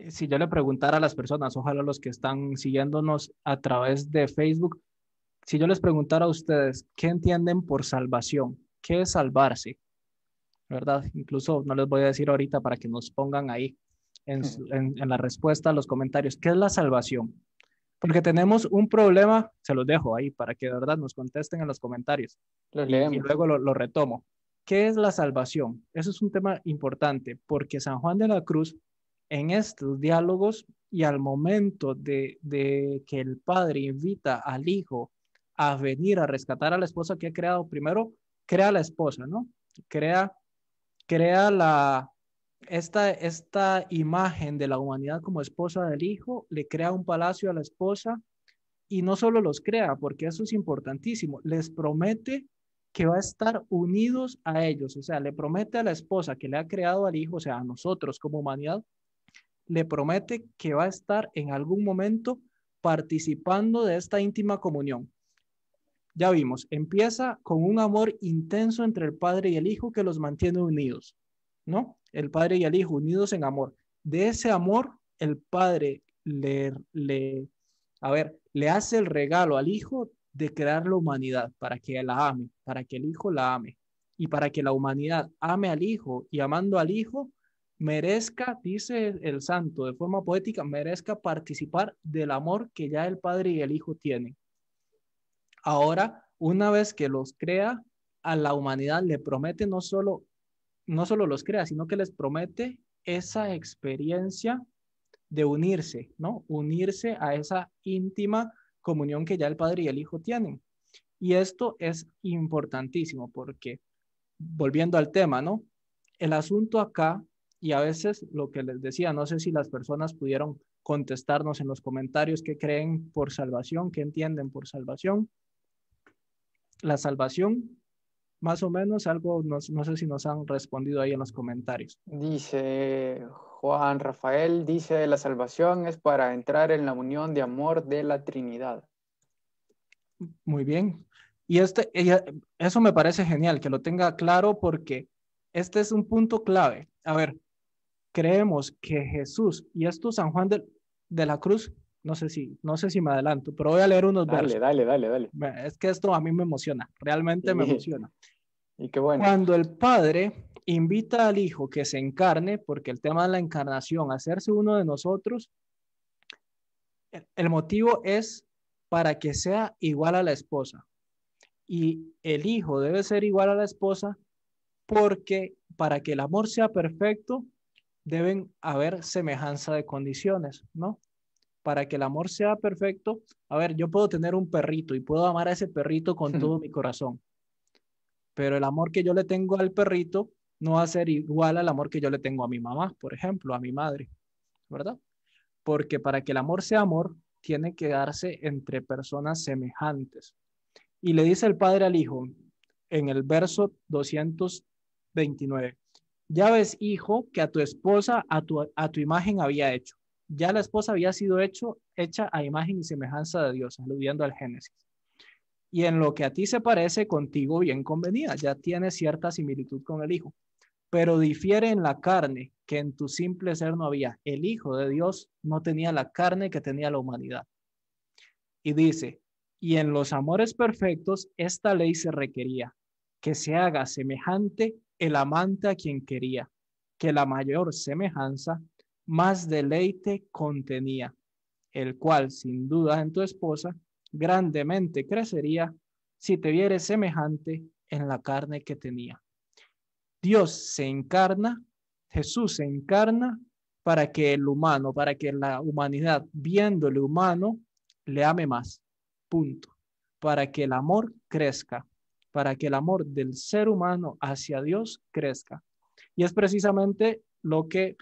si yo le preguntara a las personas, ojalá los que están siguiéndonos a través de Facebook, si yo les preguntara a ustedes, ¿qué entienden por salvación? ¿Qué es salvarse? ¿Verdad? Incluso no les voy a decir ahorita para que nos pongan ahí en la respuesta a los comentarios, ¿qué es la salvación? Porque tenemos un problema, se los dejo ahí para que de verdad nos contesten en los comentarios Los y leemos. luego lo retomo. ¿Qué es la salvación? Eso es un tema importante porque San Juan de la Cruz en estos diálogos y al momento de que el padre invita al hijo a venir a rescatar a la esposa que ha creado, primero crea a la esposa, ¿no? Crea esta imagen de la humanidad como esposa del hijo, le crea un palacio a la esposa y no solo los crea, porque eso es importantísimo, les promete que va a estar unidos a ellos, o sea, le promete a la esposa que le ha creado al hijo, o sea, a nosotros como humanidad, le promete que va a estar en algún momento participando de esta íntima comunión. Ya vimos, empieza con un amor intenso entre el padre y el hijo que los mantiene unidos, ¿no? El padre y el hijo unidos en amor. De ese amor, el padre le hace el regalo al hijo de crear la humanidad para que la ame, para que el hijo la ame y para que la humanidad ame al hijo y amando al hijo, merezca, dice el santo de forma poética, merezca participar del amor que ya el padre y el hijo tienen. Ahora, una vez que los crea, a la humanidad le promete no solo los crea, sino que les promete esa experiencia de unirse, ¿no? Unirse a esa íntima comunión que ya el Padre y el Hijo tienen. Y esto es importantísimo porque, volviendo al tema, ¿no? El asunto acá, y a veces lo que les decía, no sé si las personas pudieron contestarnos en los comentarios qué creen por salvación, qué entienden por salvación. La salvación, más o menos, algo, no sé si nos han respondido ahí en los comentarios. Dice Juan Rafael, dice, la salvación es para entrar en la unión de amor de la Trinidad. Muy bien. Y eso me parece genial, que lo tenga claro porque este es un punto clave. A ver, creemos que Jesús, y esto San Juan de la Cruz, no sé si me adelanto, pero voy a leer unos versos. Dale. Es que esto a mí me emociona, realmente me emociona. Y qué bueno. Cuando el Padre invita al Hijo que se encarne, porque el tema de la encarnación, hacerse uno de nosotros, el motivo es para que sea igual a la esposa. Y el Hijo debe ser igual a la esposa porque para que el amor sea perfecto, deben haber semejanza de condiciones, ¿no? Para que el amor sea perfecto, a ver, yo puedo tener un perrito y puedo amar a ese perrito con todo mi corazón, pero el amor que yo le tengo al perrito no va a ser igual al amor que yo le tengo a mi mamá, por ejemplo, a mi madre, ¿verdad? Porque para que el amor sea amor, tiene que darse entre personas semejantes. Y le dice el padre al hijo en el verso 229, ya ves, hijo, que a tu esposa, a tu imagen había hecho. Ya la esposa había sido hecha a imagen y semejanza de Dios, aludiendo al Génesis. Y en lo que a ti se parece, contigo bien convenida, ya tiene cierta similitud con el hijo, pero difiere en la carne, que en tu simple ser no había. El Hijo de Dios no tenía la carne que tenía la humanidad. Y dice, y en los amores perfectos, esta ley se requería, que se haga semejante el amante a quien quería, que la mayor semejanza más deleite contenía, el cual sin duda en tu esposa grandemente crecería si te vieres semejante en la carne que tenía. Dios se encarna, Jesús se encarna para que el humano, para que la humanidad, viéndole humano, le ame más. Punto. Para que el amor crezca, para que el amor del ser humano hacia Dios crezca. Y es precisamente lo que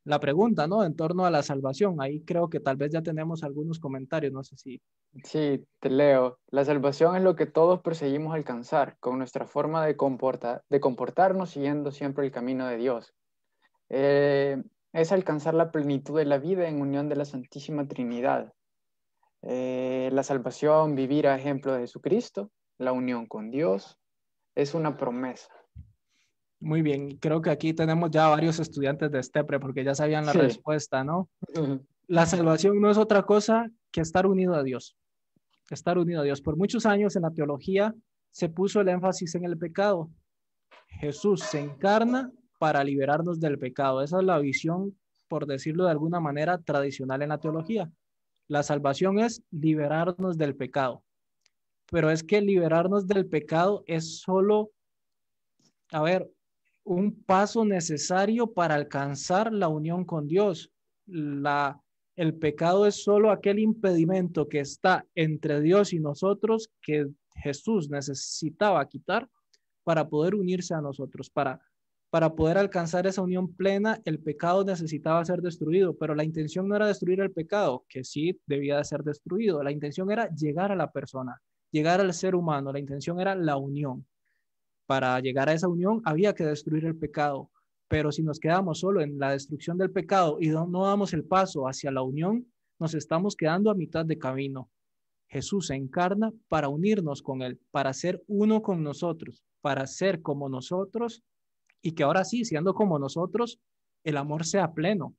la pregunta, ¿no? En torno a la salvación. Ahí creo que tal vez ya tenemos algunos comentarios, no sé si. Sí, te leo. La salvación es lo que todos perseguimos alcanzar con nuestra forma de comportarnos siguiendo siempre el camino de Dios. Es alcanzar la plenitud de la vida en unión de la Santísima Trinidad. La salvación, vivir a ejemplo de Jesucristo, la unión con Dios, es una promesa. Muy bien, creo que aquí tenemos ya varios estudiantes de Stepre porque ya sabían la respuesta, ¿no? La salvación no es otra cosa que estar unido a Dios. Estar unido a Dios. Por muchos años en la teología se puso el énfasis en el pecado. Jesús se encarna para liberarnos del pecado. Esa es la visión, por decirlo de alguna manera, tradicional en la teología. La salvación es liberarnos del pecado. Pero es que liberarnos del pecado es solo, a ver, un paso necesario para alcanzar la unión con Dios. El pecado es solo aquel impedimento que está entre Dios y nosotros que Jesús necesitaba quitar para poder unirse a nosotros. Para poder alcanzar esa unión plena, el pecado necesitaba ser destruido, pero la intención no era destruir el pecado, que sí debía de ser destruido. La intención era llegar a la persona, llegar al ser humano. La intención era la unión. Para llegar a esa unión había que destruir el pecado, pero si nos quedamos solo en la destrucción del pecado y no damos el paso hacia la unión, nos estamos quedando a mitad de camino. Jesús se encarna para unirnos con Él, para ser uno con nosotros, para ser como nosotros y que ahora sí, siendo como nosotros, el amor sea pleno,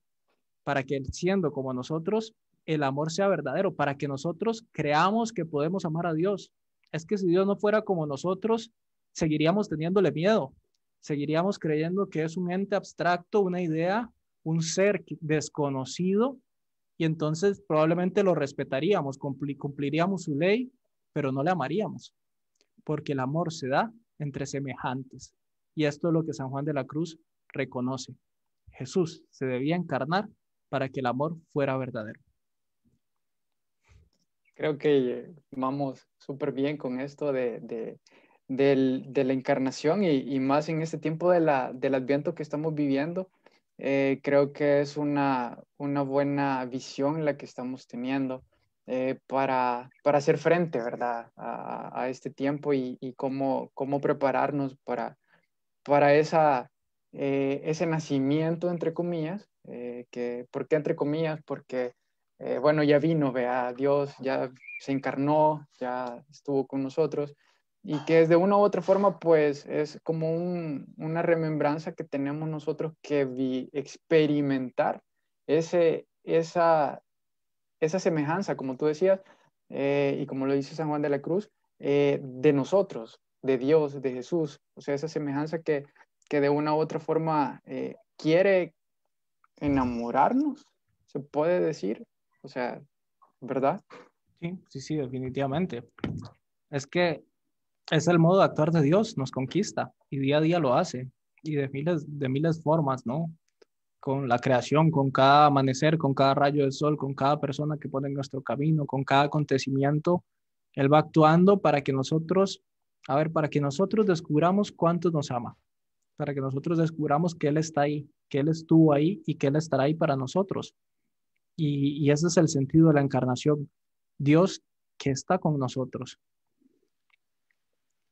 para que siendo como nosotros, el amor sea verdadero, para que nosotros creamos que podemos amar a Dios. Es que si Dios no fuera como nosotros, seguiríamos teniéndole miedo, seguiríamos creyendo que es un ente abstracto, una idea, un ser desconocido, y entonces probablemente lo respetaríamos, cumpliríamos su ley, pero no le amaríamos, porque el amor se da entre semejantes. Y esto es lo que San Juan de la Cruz reconoce. Jesús se debía encarnar para que el amor fuera verdadero. Creo que vamos súper bien con esto de la encarnación y más en este tiempo del Adviento que estamos viviendo. Creo que es una buena visión la que estamos teniendo para hacer frente, ¿verdad? A este tiempo y cómo prepararnos para ese nacimiento, entre comillas. ¿Por qué entre comillas? Porque bueno, ya vino, vea, Dios ya se encarnó, ya estuvo con nosotros, y que de una u otra forma, pues es como una remembranza que tenemos nosotros que experimentar esa semejanza, como tú decías, y como lo dice San Juan de la Cruz, de nosotros, de Dios, de Jesús, o sea, esa semejanza que de una u otra forma quiere enamorarnos, se puede decir, o sea, ¿verdad? Sí, sí, sí, definitivamente. Es que es el modo de actuar de Dios, nos conquista y día a día lo hace y de miles formas, ¿no? Con la creación, con cada amanecer, con cada rayo del sol, con cada persona que pone en nuestro camino, con cada acontecimiento, Él va actuando para que nosotros descubramos cuánto nos ama, para que nosotros descubramos que Él está ahí, que Él estuvo ahí y que Él estará ahí para nosotros. Y ese es el sentido de la encarnación. Dios que está con nosotros.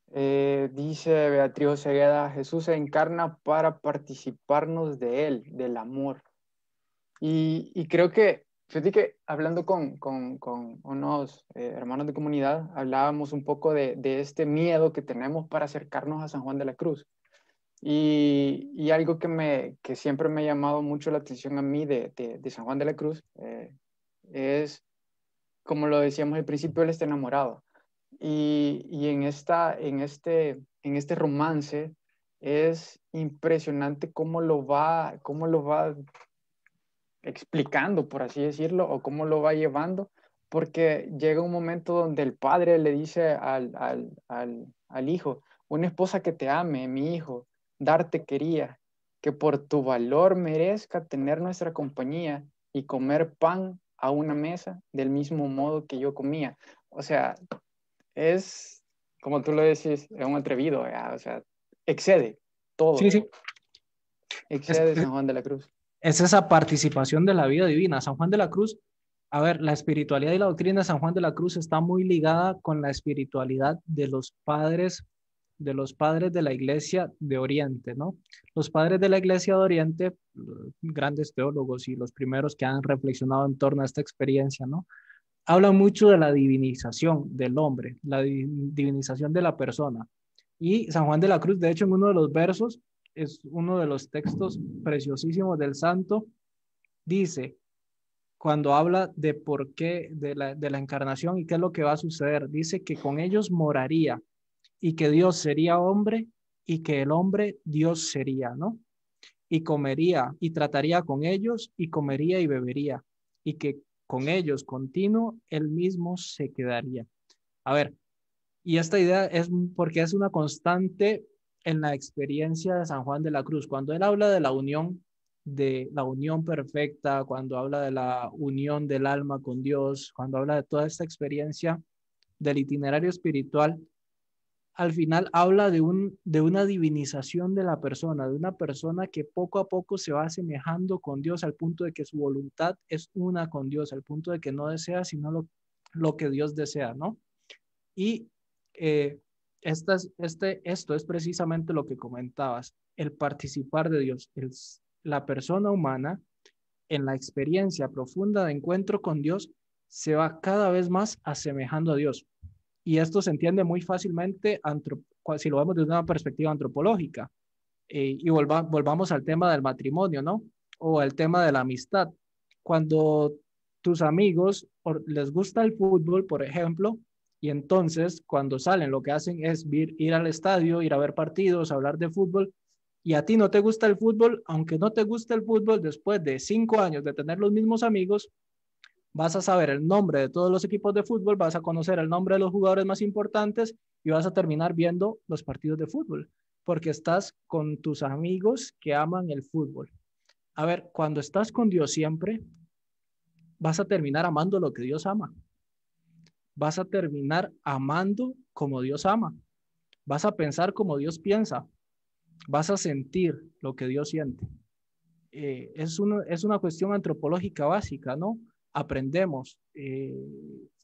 Dice Beatriz Osegueda, Jesús se encarna para participarnos de Él, del amor. Y creo que, fíjate que hablando con unos hermanos de comunidad, hablábamos un poco de este miedo que tenemos para acercarnos a San Juan de la Cruz. Y algo que siempre me ha llamado mucho la atención a mí de San Juan de la Cruz es, como lo decíamos al principio, él está enamorado. Y en este romance es impresionante cómo lo va explicando, por así decirlo, o cómo lo va llevando, porque llega un momento donde el padre le dice al hijo, una esposa que te ame, mi hijo, darte quería, que por tu valor merezca tener nuestra compañía y comer pan a una mesa del mismo modo que yo comía. O sea, es, como tú lo decís, es un atrevido, ¿verdad? O sea, excede todo, Sí, sí. excede San Juan de la Cruz. Es esa participación de la vida divina. San Juan de la Cruz, a ver, la espiritualidad y la doctrina de San Juan de la Cruz está muy ligada con la espiritualidad de los padres de la Iglesia de Oriente, ¿no? Los padres de la Iglesia de Oriente, grandes teólogos y los primeros que han reflexionado en torno a esta experiencia, ¿no? Hablan mucho de la divinización del hombre, la divinización de la persona. Y San Juan de la Cruz, de hecho, en uno de los versos, es uno de los textos preciosísimos del santo, dice, cuando habla de por qué, de la encarnación y qué es lo que va a suceder, dice que con ellos moraría y que Dios sería hombre y que el hombre Dios sería, ¿no? Y comería y trataría con ellos y comería y bebería y que con ellos continuo él mismo se quedaría. A ver, y esta idea es porque es una constante en la experiencia de San Juan de la Cruz. Cuando él habla de la unión perfecta, cuando habla de la unión del alma con Dios, cuando habla de toda esta experiencia del itinerario espiritual, al final habla de una divinización de la persona, de una persona que poco a poco se va asemejando con Dios al punto de que su voluntad es una con Dios, al punto de que no desea sino lo que Dios desea, ¿no? Y esto es precisamente lo que comentabas, el participar de Dios, la persona humana en la experiencia profunda de encuentro con Dios se va cada vez más asemejando a Dios. Y esto se entiende muy fácilmente si lo vemos desde una perspectiva antropológica. Y volvamos al tema del matrimonio, ¿no? O al tema de la amistad. Cuando tus amigos les gusta el fútbol, por ejemplo, y entonces cuando salen lo que hacen es ir al estadio, ir a ver partidos, hablar de fútbol, y a ti no te gusta el fútbol, aunque no te guste el fútbol, después de 5 años de tener los mismos amigos, vas a saber el nombre de todos los equipos de fútbol, vas a conocer el nombre de los jugadores más importantes y vas a terminar viendo los partidos de fútbol, porque estás con tus amigos que aman el fútbol. A ver, cuando estás con Dios siempre, vas a terminar amando lo que Dios ama. Vas a terminar amando como Dios ama. Vas a pensar como Dios piensa. Vas a sentir lo que Dios siente. Es una cuestión antropológica básica, ¿no? Aprendemos,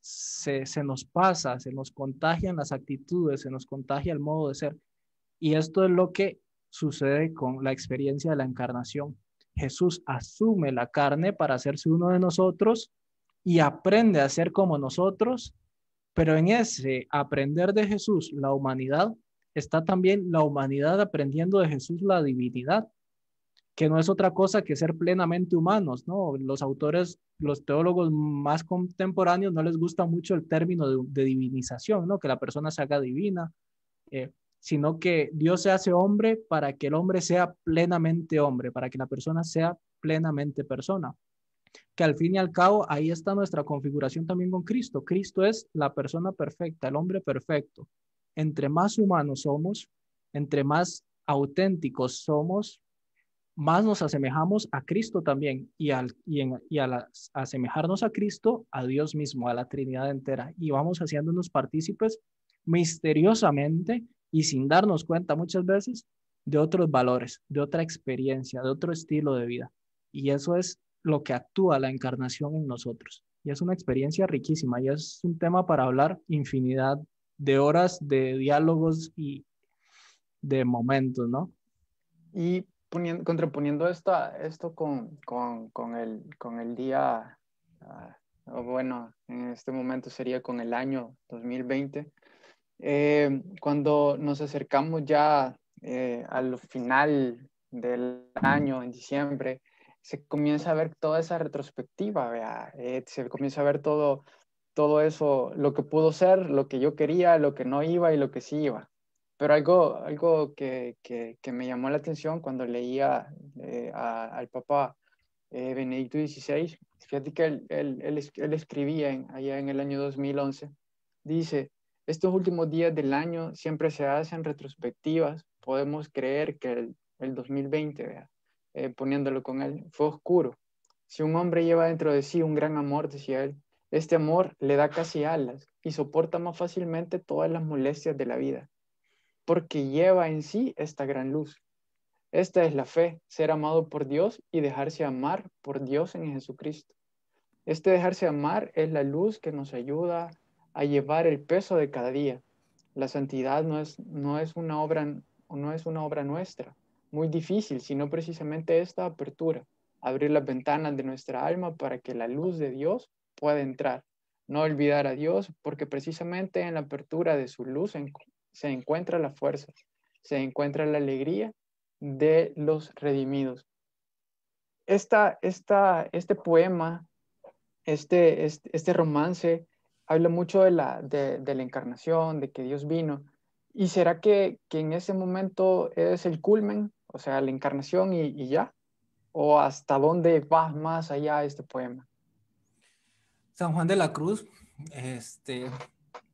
se nos pasa, se nos contagian las actitudes, se nos contagia el modo de ser. Y esto es lo que sucede con la experiencia de la encarnación. Jesús asume la carne para hacerse uno de nosotros y aprende a ser como nosotros, pero en ese aprender de Jesús la humanidad, está también la humanidad aprendiendo de Jesús la divinidad, que no es otra cosa que ser plenamente humanos, ¿no? Los autores, los teólogos más contemporáneos no les gusta mucho el término de divinización, ¿no? Que la persona se haga divina, sino que Dios se hace hombre para que el hombre sea plenamente hombre, para que la persona sea plenamente persona. Que al fin y al cabo, ahí está nuestra configuración también con Cristo. Cristo es la persona perfecta, el hombre perfecto. Entre más humanos somos, entre más auténticos somos, más nos asemejamos a Cristo también y al asemejarnos a Cristo, a Dios mismo, a la Trinidad entera, y vamos haciéndonos partícipes misteriosamente y sin darnos cuenta muchas veces de otros valores, de otra experiencia, de otro estilo de vida. Y eso es lo que actúa la encarnación en nosotros. Y es una experiencia riquísima y es un tema para hablar infinidad de horas de diálogos y de momentos, ¿no? Y contraponiendo esto con el día, o bueno, en este momento sería con el año 2020, cuando nos acercamos ya al final del año, en diciembre, se comienza a ver toda esa retrospectiva, ¿vea? Se comienza a ver todo eso, lo que pudo ser, lo que yo quería, lo que no iba y lo que sí iba. Pero algo que me llamó la atención cuando leía al Papa Benedicto XVI, fíjate que él escribía allá en el año 2011, dice, estos últimos días del año siempre se hacen retrospectivas, podemos creer que el 2020, ¿vea? Poniéndolo con él, fue oscuro. Si un hombre lleva dentro de sí un gran amor, decía él, este amor le da casi alas y soporta más fácilmente todas las molestias de la vida, porque lleva en sí esta gran luz. Esta es la fe, ser amado por Dios y dejarse amar por Dios en Jesucristo. Este dejarse amar es la luz que nos ayuda a llevar el peso de cada día. La santidad no es una obra nuestra, muy difícil, sino precisamente esta apertura, abrir las ventanas de nuestra alma para que la luz de Dios pueda entrar. No olvidar a Dios, porque precisamente en la apertura de su luz se encuentra la fuerza, se encuentra la alegría de los redimidos. Este poema, este romance, habla mucho de la encarnación, de que Dios vino. ¿Y será que en ese momento es el culmen, o sea, la encarnación y ya? ¿O hasta dónde va más allá este poema? San Juan de la Cruz,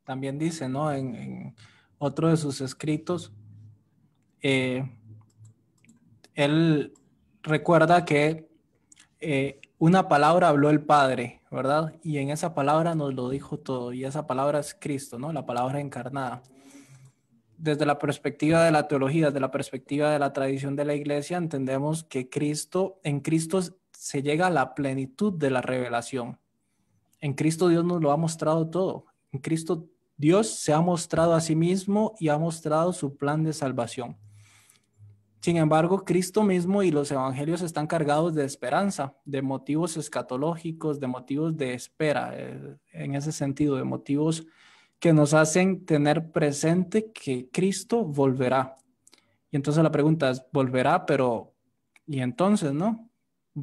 también dice, ¿no? En otro de sus escritos, él recuerda que una palabra habló el Padre, ¿verdad? Y en esa palabra nos lo dijo todo, y esa palabra es Cristo, ¿no? La palabra encarnada. Desde la perspectiva de la teología, desde la perspectiva de la tradición de la iglesia, entendemos que en Cristo se llega a la plenitud de la revelación. En Cristo Dios nos lo ha mostrado todo. En Cristo Dios se ha mostrado a sí mismo y ha mostrado su plan de salvación. Sin embargo, Cristo mismo y los evangelios están cargados de esperanza, de motivos escatológicos, de motivos de espera, en ese sentido, de motivos que nos hacen tener presente que Cristo volverá. Y entonces la pregunta es, ¿volverá? Pero, ¿y entonces, no?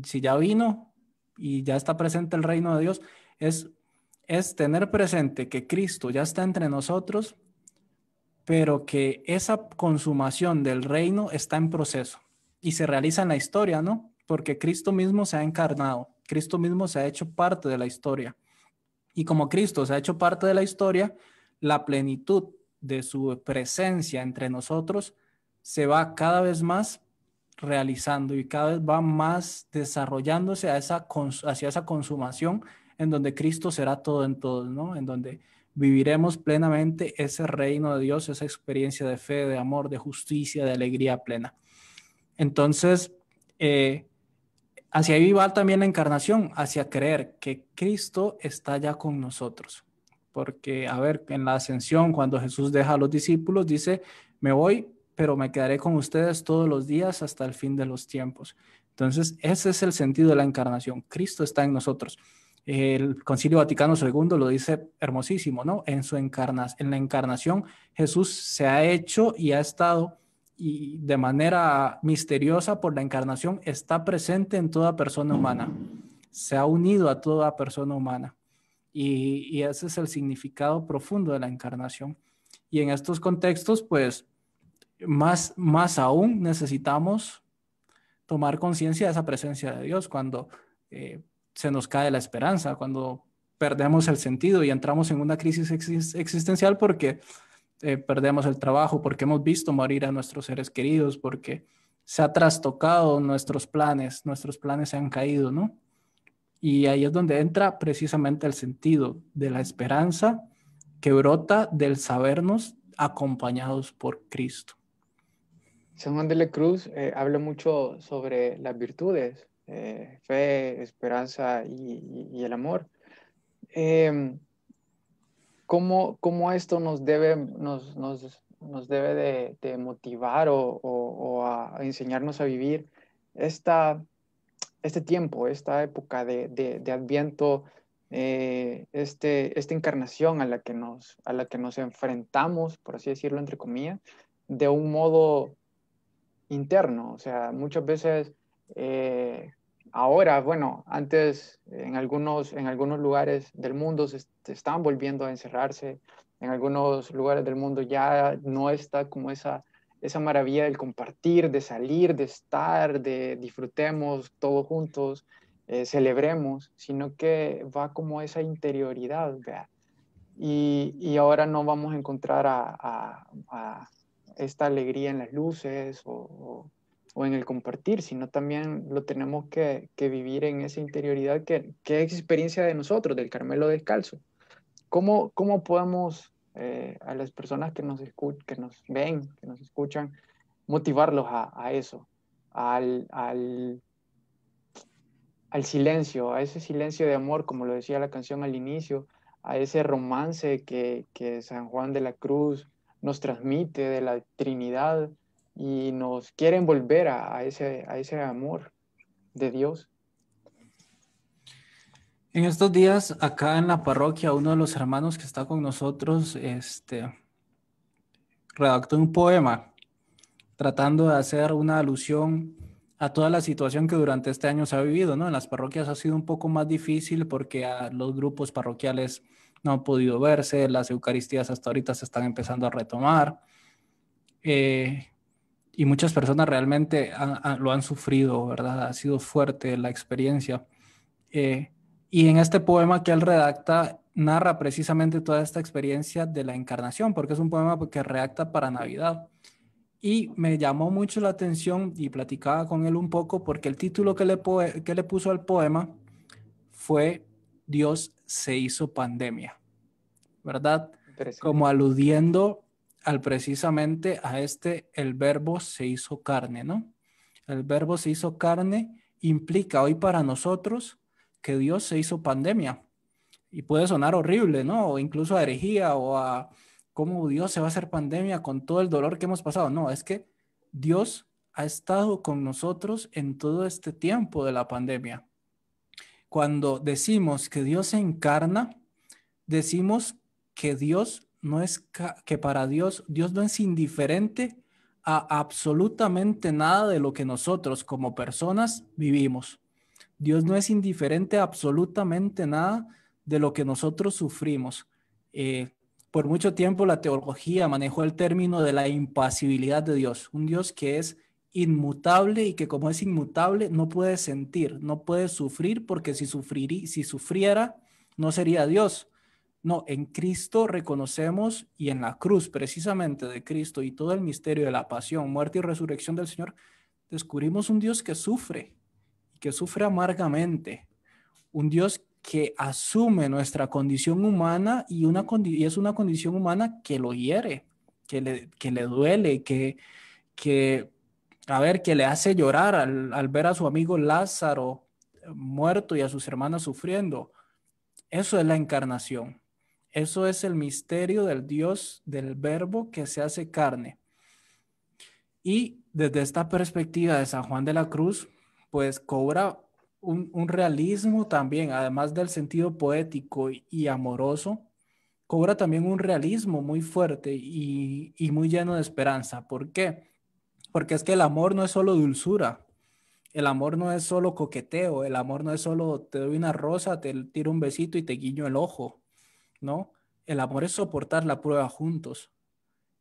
Si ya vino y ya está presente el reino de Dios, es tener presente que Cristo ya está entre nosotros, pero que esa consumación del reino está en proceso y se realiza en la historia, ¿no? Porque Cristo mismo se ha encarnado, Cristo mismo se ha hecho parte de la historia. Y como Cristo se ha hecho parte de la historia, la plenitud de su presencia entre nosotros se va cada vez más realizando y cada vez va más desarrollándose hacia esa consumación en donde Cristo será todo en todos, ¿no? En donde viviremos plenamente ese reino de Dios, esa experiencia de fe, de amor, de justicia, de alegría plena. Entonces, hacia ahí va también la encarnación, hacia creer que Cristo está ya con nosotros. Porque, a ver, en la ascensión, cuando Jesús deja a los discípulos, dice, me voy, pero me quedaré con ustedes todos los días hasta el fin de los tiempos. Entonces, ese es el sentido de la encarnación. Cristo está en nosotros. El Concilio Vaticano II lo dice hermosísimo, ¿no? En la encarnación, Jesús se ha hecho y ha estado, y de manera misteriosa por la encarnación, está presente en toda persona humana. Se ha unido a toda persona humana. Y ese es el significado profundo de la encarnación. Y en estos contextos, pues, más aún necesitamos tomar conciencia de esa presencia de Dios cuando se nos cae la esperanza, cuando perdemos el sentido y entramos en una crisis existencial porque perdemos el trabajo, porque hemos visto morir a nuestros seres queridos, porque se ha trastocado nuestros planes se han caído, ¿no? Y ahí es donde entra precisamente el sentido de la esperanza que brota del sabernos acompañados por Cristo. San Juan de la Cruz habla mucho sobre las virtudes, fe, esperanza y el amor. ¿Cómo esto nos debe de motivar o a enseñarnos a vivir este tiempo, esta época de Adviento, esta encarnación a la que nos enfrentamos, por así decirlo, entre comillas, de un modo interno? O sea, muchas veces ahora, bueno, antes en algunos lugares del mundo se están volviendo a encerrarse, en algunos lugares del mundo ya no está como esa maravilla del compartir, de salir, de estar, de disfrutemos todos juntos, celebremos, sino que va como esa interioridad, ¿verdad? Y ahora no vamos a encontrar a esta alegría en las luces o en el compartir, sino también lo tenemos que vivir en esa interioridad que es experiencia de nosotros, del Carmelo descalzo. ¿Cómo podemos a las personas que nos ven, que nos escuchan, motivarlos a eso, al silencio, a ese silencio de amor, como lo decía la canción al inicio, a ese romance que San Juan de la Cruz nos transmite de la Trinidad y nos quiere envolver a ese amor de Dios? En estos días, acá en la parroquia, uno de los hermanos que está con nosotros, redactó un poema tratando de hacer una alusión a toda la situación que durante este año se ha vivido, ¿no? En las parroquias ha sido un poco más difícil porque los grupos parroquiales no han podido verse, las eucaristías hasta ahorita se están empezando a retomar, y muchas personas realmente lo han sufrido, ¿verdad? Ha sido fuerte la experiencia. Y en este poema que él redacta, narra precisamente toda esta experiencia de la encarnación, porque es un poema que redacta para Navidad. Y me llamó mucho la atención y platicaba con él un poco porque el título que le puso al poema fue Dios se hizo pandemia, ¿verdad? Como aludiendo precisamente a el verbo se hizo carne, ¿no? El verbo se hizo carne implica hoy para nosotros que Dios se hizo pandemia. Y puede sonar horrible, ¿no? O incluso a herejía o a cómo Dios se va a hacer pandemia con todo el dolor que hemos pasado. No, es que Dios ha estado con nosotros en todo este tiempo de la pandemia. Cuando decimos que Dios se encarna, decimos que Dios no es, que para Dios no es indiferente a absolutamente nada de lo que nosotros como personas vivimos. Dios no es indiferente a absolutamente nada de lo que nosotros sufrimos. Por mucho tiempo la teología manejó el término de la impasibilidad de Dios, un Dios que es inmutable y que como es inmutable no puede sentir, no puede sufrir, porque si sufriera no sería Dios. No, en Cristo reconocemos, y en la cruz precisamente de Cristo y todo el misterio de la pasión, muerte y resurrección del Señor, descubrimos un Dios que sufre amargamente, un Dios que asume nuestra condición humana y es una condición humana que lo hiere, que le duele, que, que le hace llorar al ver a su amigo Lázaro muerto y a sus hermanas sufriendo. Eso es la encarnación. Eso es el misterio del Dios, del Verbo que se hace carne. Y desde esta perspectiva de San Juan de la Cruz, pues cobra un realismo también, además del sentido poético y amoroso, cobra también un realismo muy fuerte y muy lleno de esperanza. ¿Por qué? Porque es que el amor no es solo dulzura, el amor no es solo coqueteo, el amor no es solo te doy una rosa, te tiro un besito y te guiño el ojo, ¿no? El amor es soportar la prueba juntos.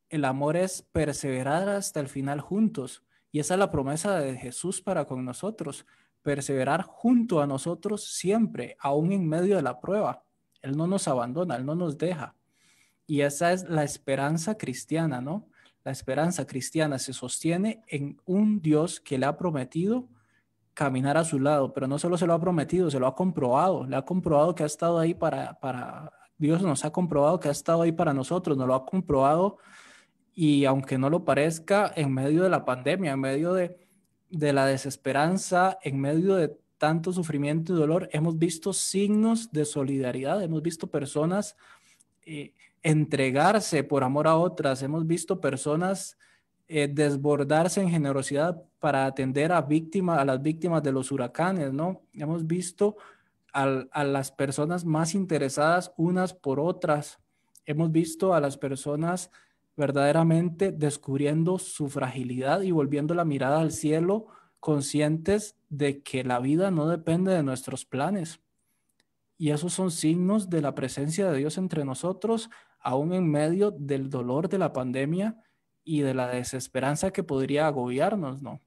El amor es perseverar hasta el final juntos. Y esa es la promesa de Jesús para con nosotros. Perseverar junto a nosotros siempre, aún en medio de la prueba. Él no nos abandona, Él no nos deja. Y esa es la esperanza cristiana, ¿no? La esperanza cristiana se sostiene en un Dios que le ha prometido caminar a su lado, pero no solo se lo ha prometido, se lo ha comprobado. Le ha comprobado que ha estado ahí Dios nos ha comprobado que ha estado ahí para nosotros, nos lo ha comprobado. Y aunque no lo parezca, en medio de la pandemia, en medio de la desesperanza, en medio de tanto sufrimiento y dolor, hemos visto signos de solidaridad, hemos visto personas entregarse por amor a otras, hemos visto personas desbordarse en generosidad para atender a las víctimas de los huracanes, ¿no? Hemos visto a las personas más interesadas unas por otras, hemos visto a las personas verdaderamente descubriendo su fragilidad y volviendo la mirada al cielo, conscientes de que la vida no depende de nuestros planes. Y esos son signos de la presencia de Dios entre nosotros, aún en medio del dolor de la pandemia y de la desesperanza que podría agobiarnos, ¿no?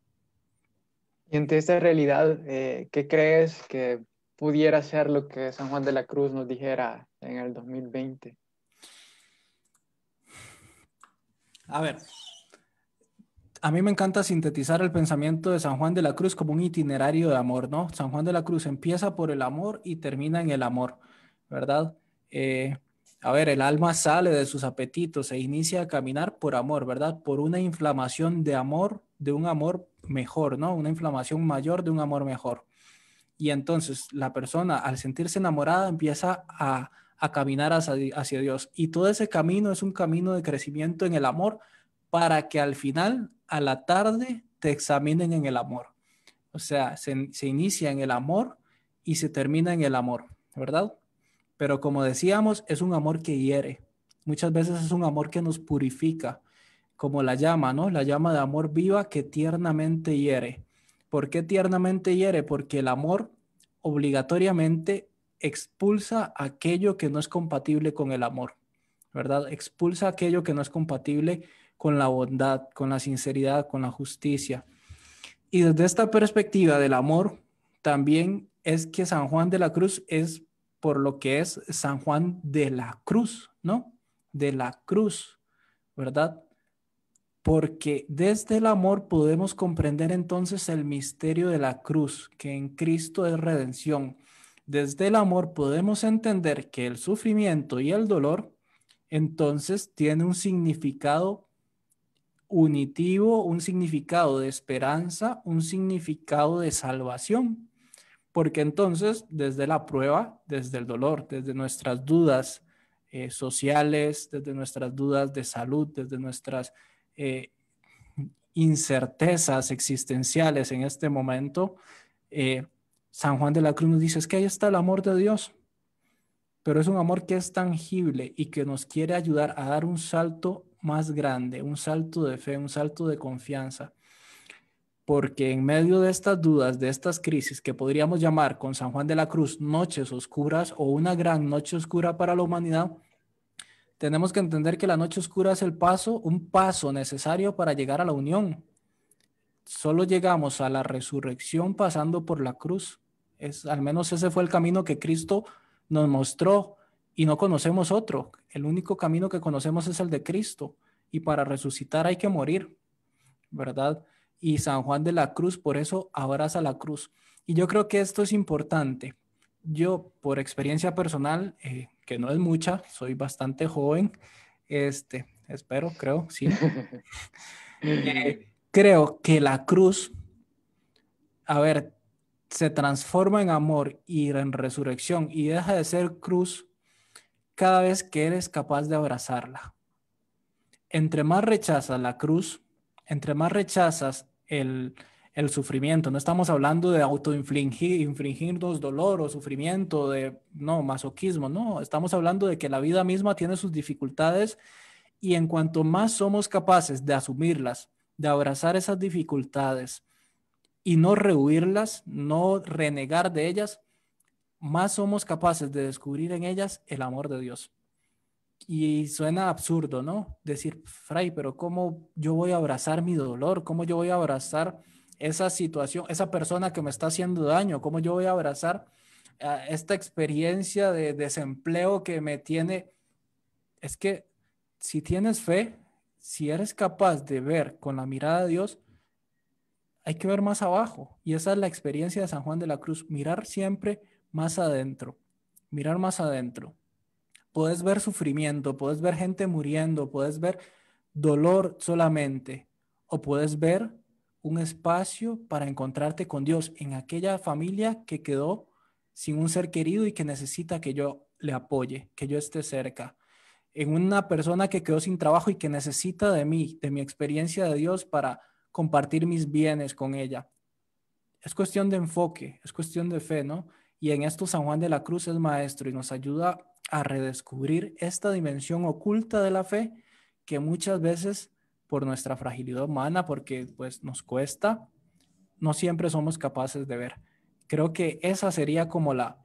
Y ante esta realidad, ¿qué crees que pudiera ser lo que San Juan de la Cruz nos dijera en el 2020? A ver, a mí me encanta sintetizar el pensamiento de San Juan de la Cruz como un itinerario de amor, ¿no? San Juan de la Cruz empieza por el amor y termina en el amor, ¿verdad? El alma sale de sus apetitos e inicia a caminar por amor, ¿verdad? Por una inflamación de amor, de un amor mejor, ¿no? Una inflamación mayor de un amor mejor. Y entonces la persona, al sentirse enamorada, empieza a caminar hacia Dios. Y todo ese camino es un camino de crecimiento en el amor para que al final, a la tarde, te examinen en el amor. O sea, se inicia en el amor y se termina en el amor, ¿verdad? Pero como decíamos, es un amor que hiere. Muchas veces es un amor que nos purifica, como la llama, ¿no? La llama de amor viva que tiernamente hiere. ¿Por qué tiernamente hiere? Porque el amor obligatoriamente expulsa aquello que no es compatible con el amor, ¿verdad? Expulsa aquello que no es compatible con la bondad, con la sinceridad, con la justicia. Y desde esta perspectiva del amor, también es que San Juan de la Cruz es por lo que es San Juan de la Cruz, ¿no? De la cruz, ¿verdad? Porque desde el amor podemos comprender entonces el misterio de la cruz, que en Cristo es redención. Desde el amor podemos entender que el sufrimiento y el dolor entonces tiene un significado unitivo, un significado de esperanza, un significado de salvación. Porque entonces desde la prueba, desde el dolor, desde nuestras dudas sociales, desde nuestras dudas de salud, desde nuestras incertezas existenciales en este momento, San Juan de la Cruz nos dice, es que ahí está el amor de Dios, pero es un amor que es tangible y que nos quiere ayudar a dar un salto más grande, un salto de fe, un salto de confianza. Porque en medio de estas dudas, de estas crisis que podríamos llamar con San Juan de la Cruz noches oscuras o una gran noche oscura para la humanidad, tenemos que entender que la noche oscura es un paso necesario para llegar a la unión. Solo llegamos a la resurrección pasando por la cruz. Al menos ese fue el camino que Cristo nos mostró y no conocemos otro. El único camino que conocemos es el de Cristo y para resucitar hay que morir, ¿verdad? y San Juan de la Cruz por eso abraza la cruz. Y yo creo que esto es importante. Yo, por experiencia personal, que no es mucha, soy bastante joven, creo, sí. Creo que la cruz, a ver, se transforma en amor y en resurrección y deja de ser cruz cada vez que eres capaz de abrazarla. Entre más rechazas la cruz, entre más rechazas el sufrimiento, no estamos hablando de infringirnos dolor o sufrimiento, no, masoquismo, no, estamos hablando de que la vida misma tiene sus dificultades y en cuanto más somos capaces de asumirlas, de abrazar esas dificultades y no rehuirlas, no renegar de ellas, más somos capaces de descubrir en ellas el amor de Dios. Y suena absurdo, ¿no? Decir, Fray, pero ¿cómo yo voy a abrazar mi dolor? ¿Cómo yo voy a abrazar esa situación, esa persona que me está haciendo daño? ¿Cómo yo voy a abrazar esta experiencia de desempleo que me tiene? Es que si tienes fe, si eres capaz de ver con la mirada de Dios, hay que ver más abajo. Y esa es la experiencia de San Juan de la Cruz, mirar siempre más adentro, mirar más adentro. Puedes ver sufrimiento, puedes ver gente muriendo, puedes ver dolor solamente, o puedes ver un espacio para encontrarte con Dios en aquella familia que quedó sin un ser querido y que necesita que yo le apoye, que yo esté cerca, en una persona que quedó sin trabajo y que necesita de mí, de mi experiencia de Dios para compartir mis bienes con ella. Es cuestión de enfoque, es cuestión de fe, ¿no? Y en esto San Juan de la Cruz es maestro y nos ayuda a redescubrir esta dimensión oculta de la fe que muchas veces por nuestra fragilidad humana, porque pues nos cuesta, no siempre somos capaces de ver. Creo que esa sería como la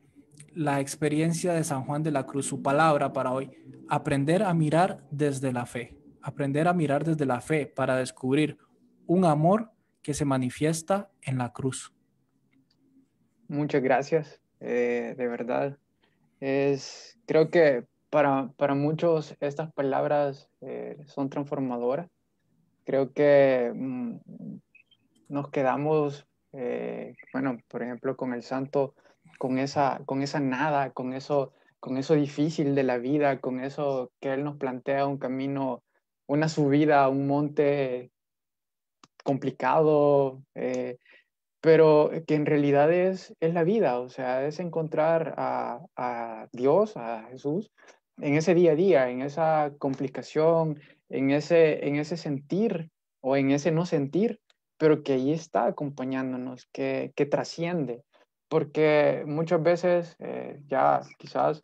experiencia de San Juan de la Cruz, su palabra para hoy, aprender a mirar desde la fe, aprender a mirar desde la fe para descubrir un amor que se manifiesta en la cruz. Muchas gracias, de verdad. Creo que para muchos estas palabras son transformadoras. Creo que nos quedamos, bueno, por ejemplo, con el santo, con esa nada, con eso difícil de la vida, con eso que él nos plantea un camino, una subida a un monte complicado, pero que en realidad es la vida, o sea, es encontrar a Dios, a Jesús, en ese día a día, en esa complicación, en ese sentir o en ese no sentir, pero que ahí está acompañándonos, que trasciende, porque muchas veces ya quizás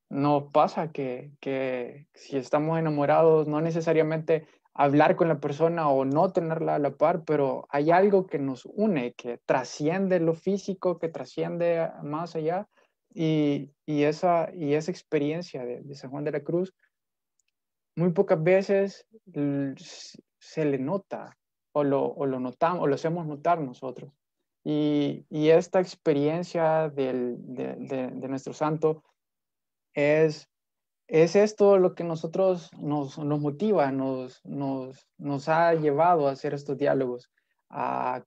nos pasa que si estamos enamorados, no necesariamente hablar con la persona o no tenerla a la par, pero hay algo que nos une, que trasciende lo físico, que trasciende más allá. Y esa experiencia de San Juan de la Cruz, muy pocas veces se le nota o lo notamos o lo hacemos notar nosotros. Y esta experiencia de nuestro santo es esto lo que nosotros nos motiva, nos ha llevado a hacer estos diálogos, a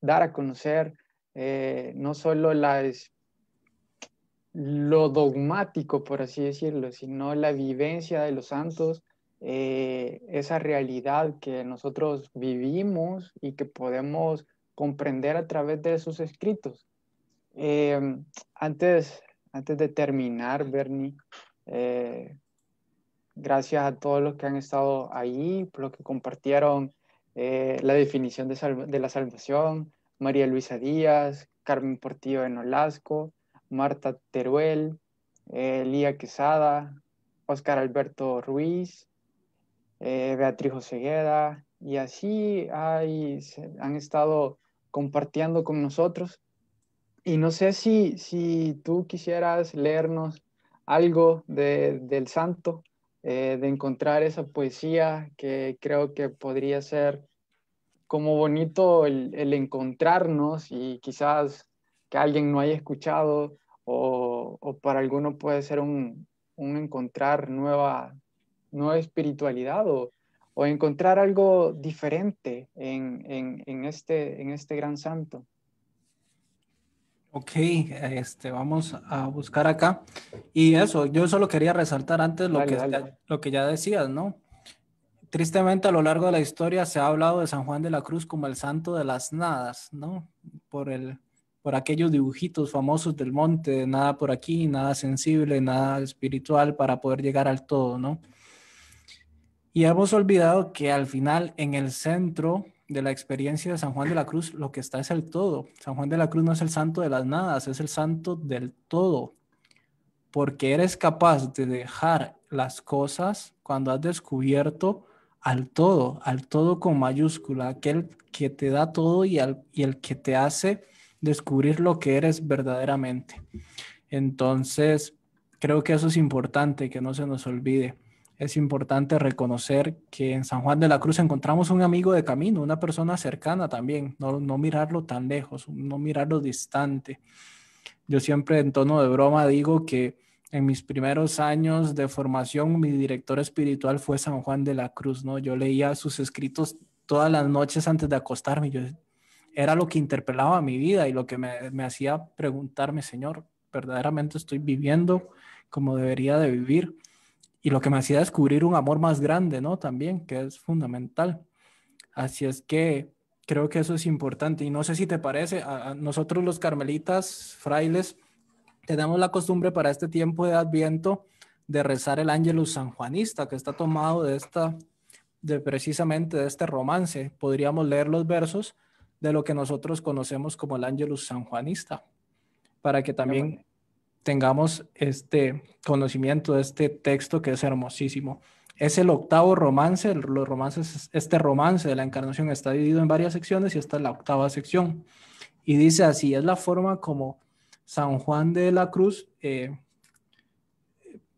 dar a conocer no solo lo dogmático, por así decirlo, sino la vivencia de los santos, esa realidad que nosotros vivimos y que podemos comprender a través de sus escritos. Eh, antes, antes de terminar, Bernie, eh, gracias a todos los que han estado ahí, por los que compartieron la definición de la salvación, María Luisa Díaz, Carmen Portillo de Nolasco, Marta Teruel, Lía Quesada, Óscar Alberto Ruiz, Beatriz Osegueda, y así han estado compartiendo con nosotros. Y no sé si tú quisieras leernos algo del santo, de encontrar esa poesía que creo que podría ser como bonito el encontrarnos y quizás que alguien no haya escuchado o para alguno puede ser un encontrar nueva espiritualidad o encontrar algo diferente en este gran santo? Ok, vamos a buscar acá. Y eso, yo solo quería resaltar antes Dale, dale. lo que ya decías, ¿no? Tristemente, a lo largo de la historia se ha hablado de San Juan de la Cruz como el santo de las nadas, ¿no? Por aquellos dibujitos famosos del monte, nada por aquí, nada sensible, nada espiritual para poder llegar al todo, ¿no? Y hemos olvidado que al final, en el centro de la experiencia de San Juan de la Cruz, lo que está es el todo. San Juan de la Cruz no es el santo de las nadas, es el santo del todo, porque eres capaz de dejar las cosas cuando has descubierto al todo con mayúscula, aquel que te da todo y el que te hace descubrir lo que eres verdaderamente. Entonces, creo que eso es importante, que no se nos olvide. Es importante reconocer que en San Juan de la Cruz encontramos un amigo de camino, una persona cercana también, no mirarlo tan lejos, no mirarlo distante. Yo siempre en tono de broma digo que en mis primeros años de formación mi director espiritual fue San Juan de la Cruz, ¿no? Yo leía sus escritos todas las noches antes de acostarme. Era lo que interpelaba mi vida y lo que me hacía preguntarme, Señor, ¿verdaderamente estoy viviendo como debería de vivir? Y lo que me hacía descubrir un amor más grande, ¿no? También, que es fundamental. Así es que creo que eso es importante. Y no sé si te parece, a nosotros los carmelitas, frailes, tenemos la costumbre para este tiempo de Adviento de rezar el Ángelus sanjuanista, que está tomado precisamente de este romance. Podríamos leer los versos de lo que nosotros conocemos como el Ángelus sanjuanista, para que también Démosle. tengamos este conocimiento de este texto que es hermosísimo. Es el octavo romance, este romance de la Encarnación está dividido en varias secciones y esta es la octava sección. Y dice así, es la forma como San Juan de la Cruz,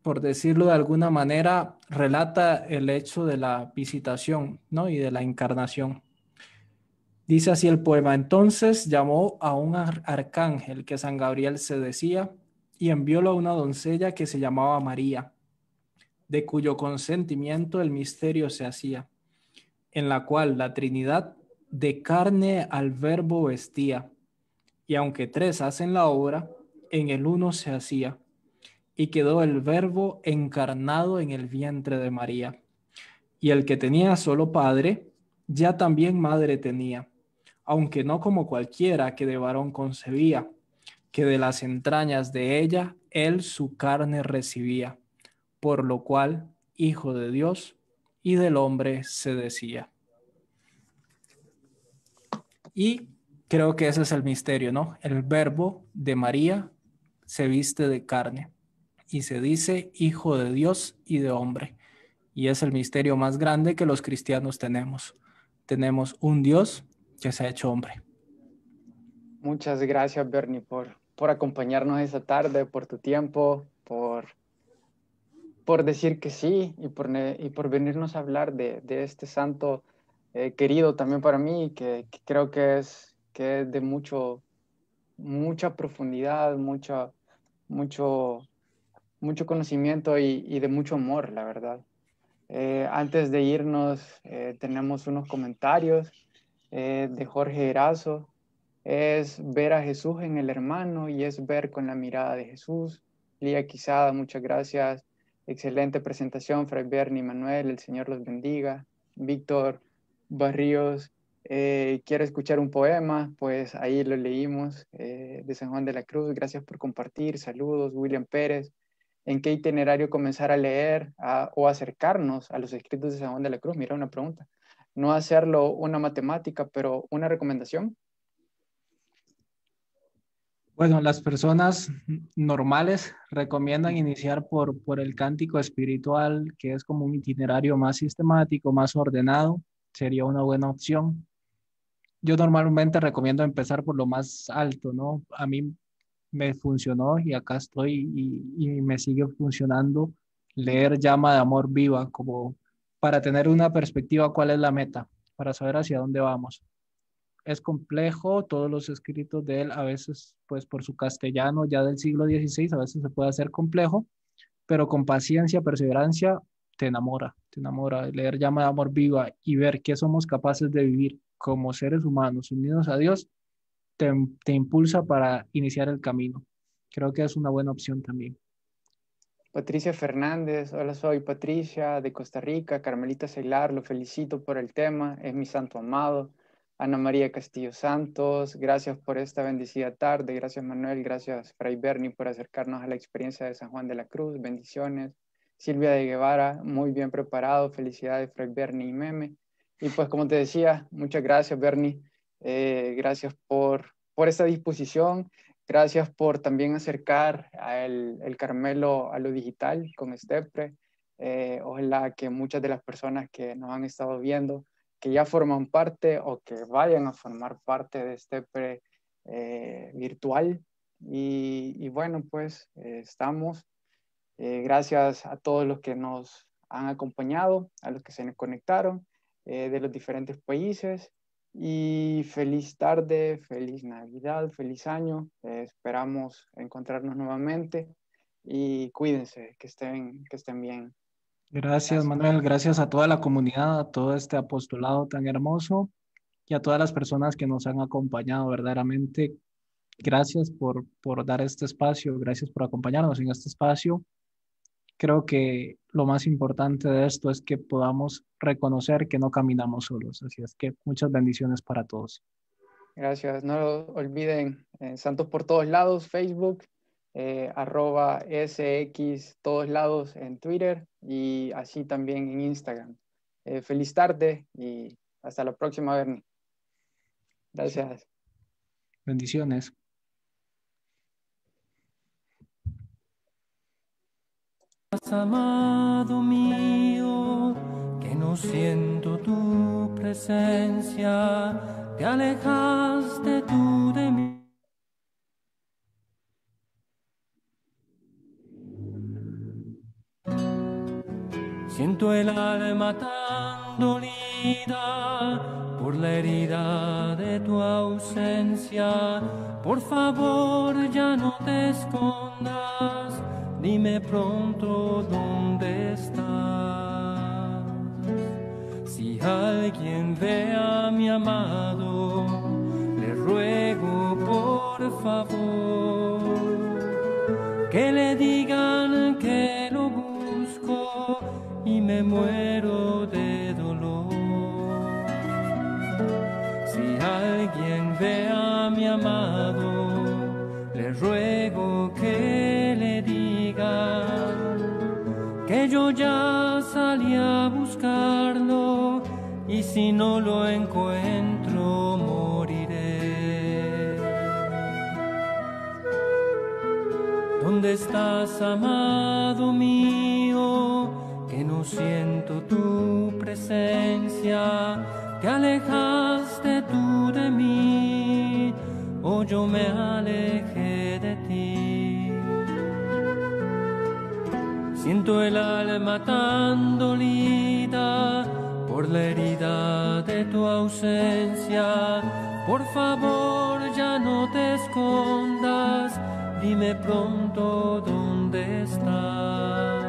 por decirlo de alguna manera, relata el hecho de la visitación, ¿no? Y de la encarnación. Dice así el poema: entonces llamó a un arcángel que San Gabriel se decía y enviólo a una doncella que se llamaba María, de cuyo consentimiento el misterio se hacía, en la cual la Trinidad de carne al Verbo vestía, y aunque tres hacen la obra, en el uno se hacía, y quedó el Verbo encarnado en el vientre de María. Y el que tenía solo padre, ya también madre tenía, aunque no como cualquiera que de varón concebía, que de las entrañas de ella él su carne recibía, por lo cual Hijo de Dios y del hombre se decía. Y creo que ese es el misterio, ¿no? El Verbo de María se viste de carne y se dice Hijo de Dios y de hombre. Y es el misterio más grande que los cristianos tenemos. Tenemos un Dios que se ha hecho hombre. Muchas gracias, Bernie, por acompañarnos esta tarde, por tu tiempo, por decir que sí y por venirnos a hablar de este santo querido también para mí, que creo que es de mucha profundidad, mucho, mucho conocimiento y de mucho amor, la verdad. Antes de irnos, tenemos unos comentarios de Jorge Erazo. Es ver a Jesús en el hermano y es ver con la mirada de Jesús. Lía Quizada, muchas gracias. Excelente presentación, Fray Bernie, Manuel, el Señor los bendiga. Víctor Barríos, quiere escuchar un poema, pues ahí lo leímos, de San Juan de la Cruz. Gracias por compartir. Saludos, William Pérez. ¿En qué itinerario comenzar a leer o acercarnos a los escritos de San Juan de la Cruz? Mira, una pregunta. No hacerlo una matemática, pero una recomendación. Bueno, las personas normales recomiendan iniciar por el cántico espiritual, que es como un itinerario más sistemático, más ordenado. Sería una buena opción. Yo normalmente recomiendo empezar por lo más alto, ¿no? A mí me funcionó y acá estoy y me sigue funcionando leer Llama de Amor Viva como para tener una perspectiva cuál es la meta, para saber hacia dónde vamos. Es complejo, todos los escritos de él a veces, pues por su castellano ya del siglo XVI, a veces se puede hacer complejo, pero con paciencia, perseverancia, te enamora. te enamora. Leer Llama de Amor Viva y ver que somos capaces de vivir como seres humanos unidos a Dios, te impulsa para iniciar el camino. Creo que es una buena opción también. Patricia Fernández, hola, soy Patricia de Costa Rica. Carmelita Celar, lo felicito por el tema, es mi santo amado. Ana María Castillo Santos, gracias por esta bendecida tarde. Gracias Manuel, gracias Fray Berni por acercarnos a la experiencia de San Juan de la Cruz, bendiciones. Silvia de Guevara, muy bien preparado, felicidades Fray Berni y Meme. Y pues como te decía, muchas gracias Berni, gracias por esta disposición. Gracias por también acercar el Carmelo a lo digital con Stepre. Ojalá que muchas de las personas que nos han estado viendo, que ya forman parte o que vayan a formar parte de Stepre virtual. Y bueno, pues estamos. Gracias a todos los que nos han acompañado, a los que se nos conectaron de los diferentes países. Y feliz tarde, feliz Navidad, feliz año. Esperamos encontrarnos nuevamente y cuídense, que estén bien. Gracias, Manuel. Gracias a toda la comunidad, a todo este apostolado tan hermoso y a todas las personas que nos han acompañado verdaderamente. Gracias por dar este espacio, gracias por acompañarnos en este espacio. Creo que lo más importante de esto es que podamos reconocer que no caminamos solos. Así es que muchas bendiciones para todos. Gracias. No lo olviden, Santos por todos lados, Facebook, @SX todos lados en Twitter y así también en Instagram. Feliz tarde y hasta la próxima, Bernie. Gracias. Bendiciones. Amado mío, que no siento tu presencia, te alejaste tú de mí. Siento el alma tan dolida por la herida de tu ausencia. Por favor, ya no te escondas. Dime pronto dónde estás. Si alguien ve a mi amado, le ruego por favor que le digan que lo busco y me muero de dolor. Si alguien ve a mi amado, le ruego que le diga que yo ya salí a buscarlo y si no lo encuentro moriré. ¿Dónde estás, amado mío? Que no siento tu presencia. Te alejaste tú de mí o yo me alejé de ti. Siento el alma tan dolida por la herida de tu ausencia. Por favor, ya no te escondas, dime pronto dónde estás.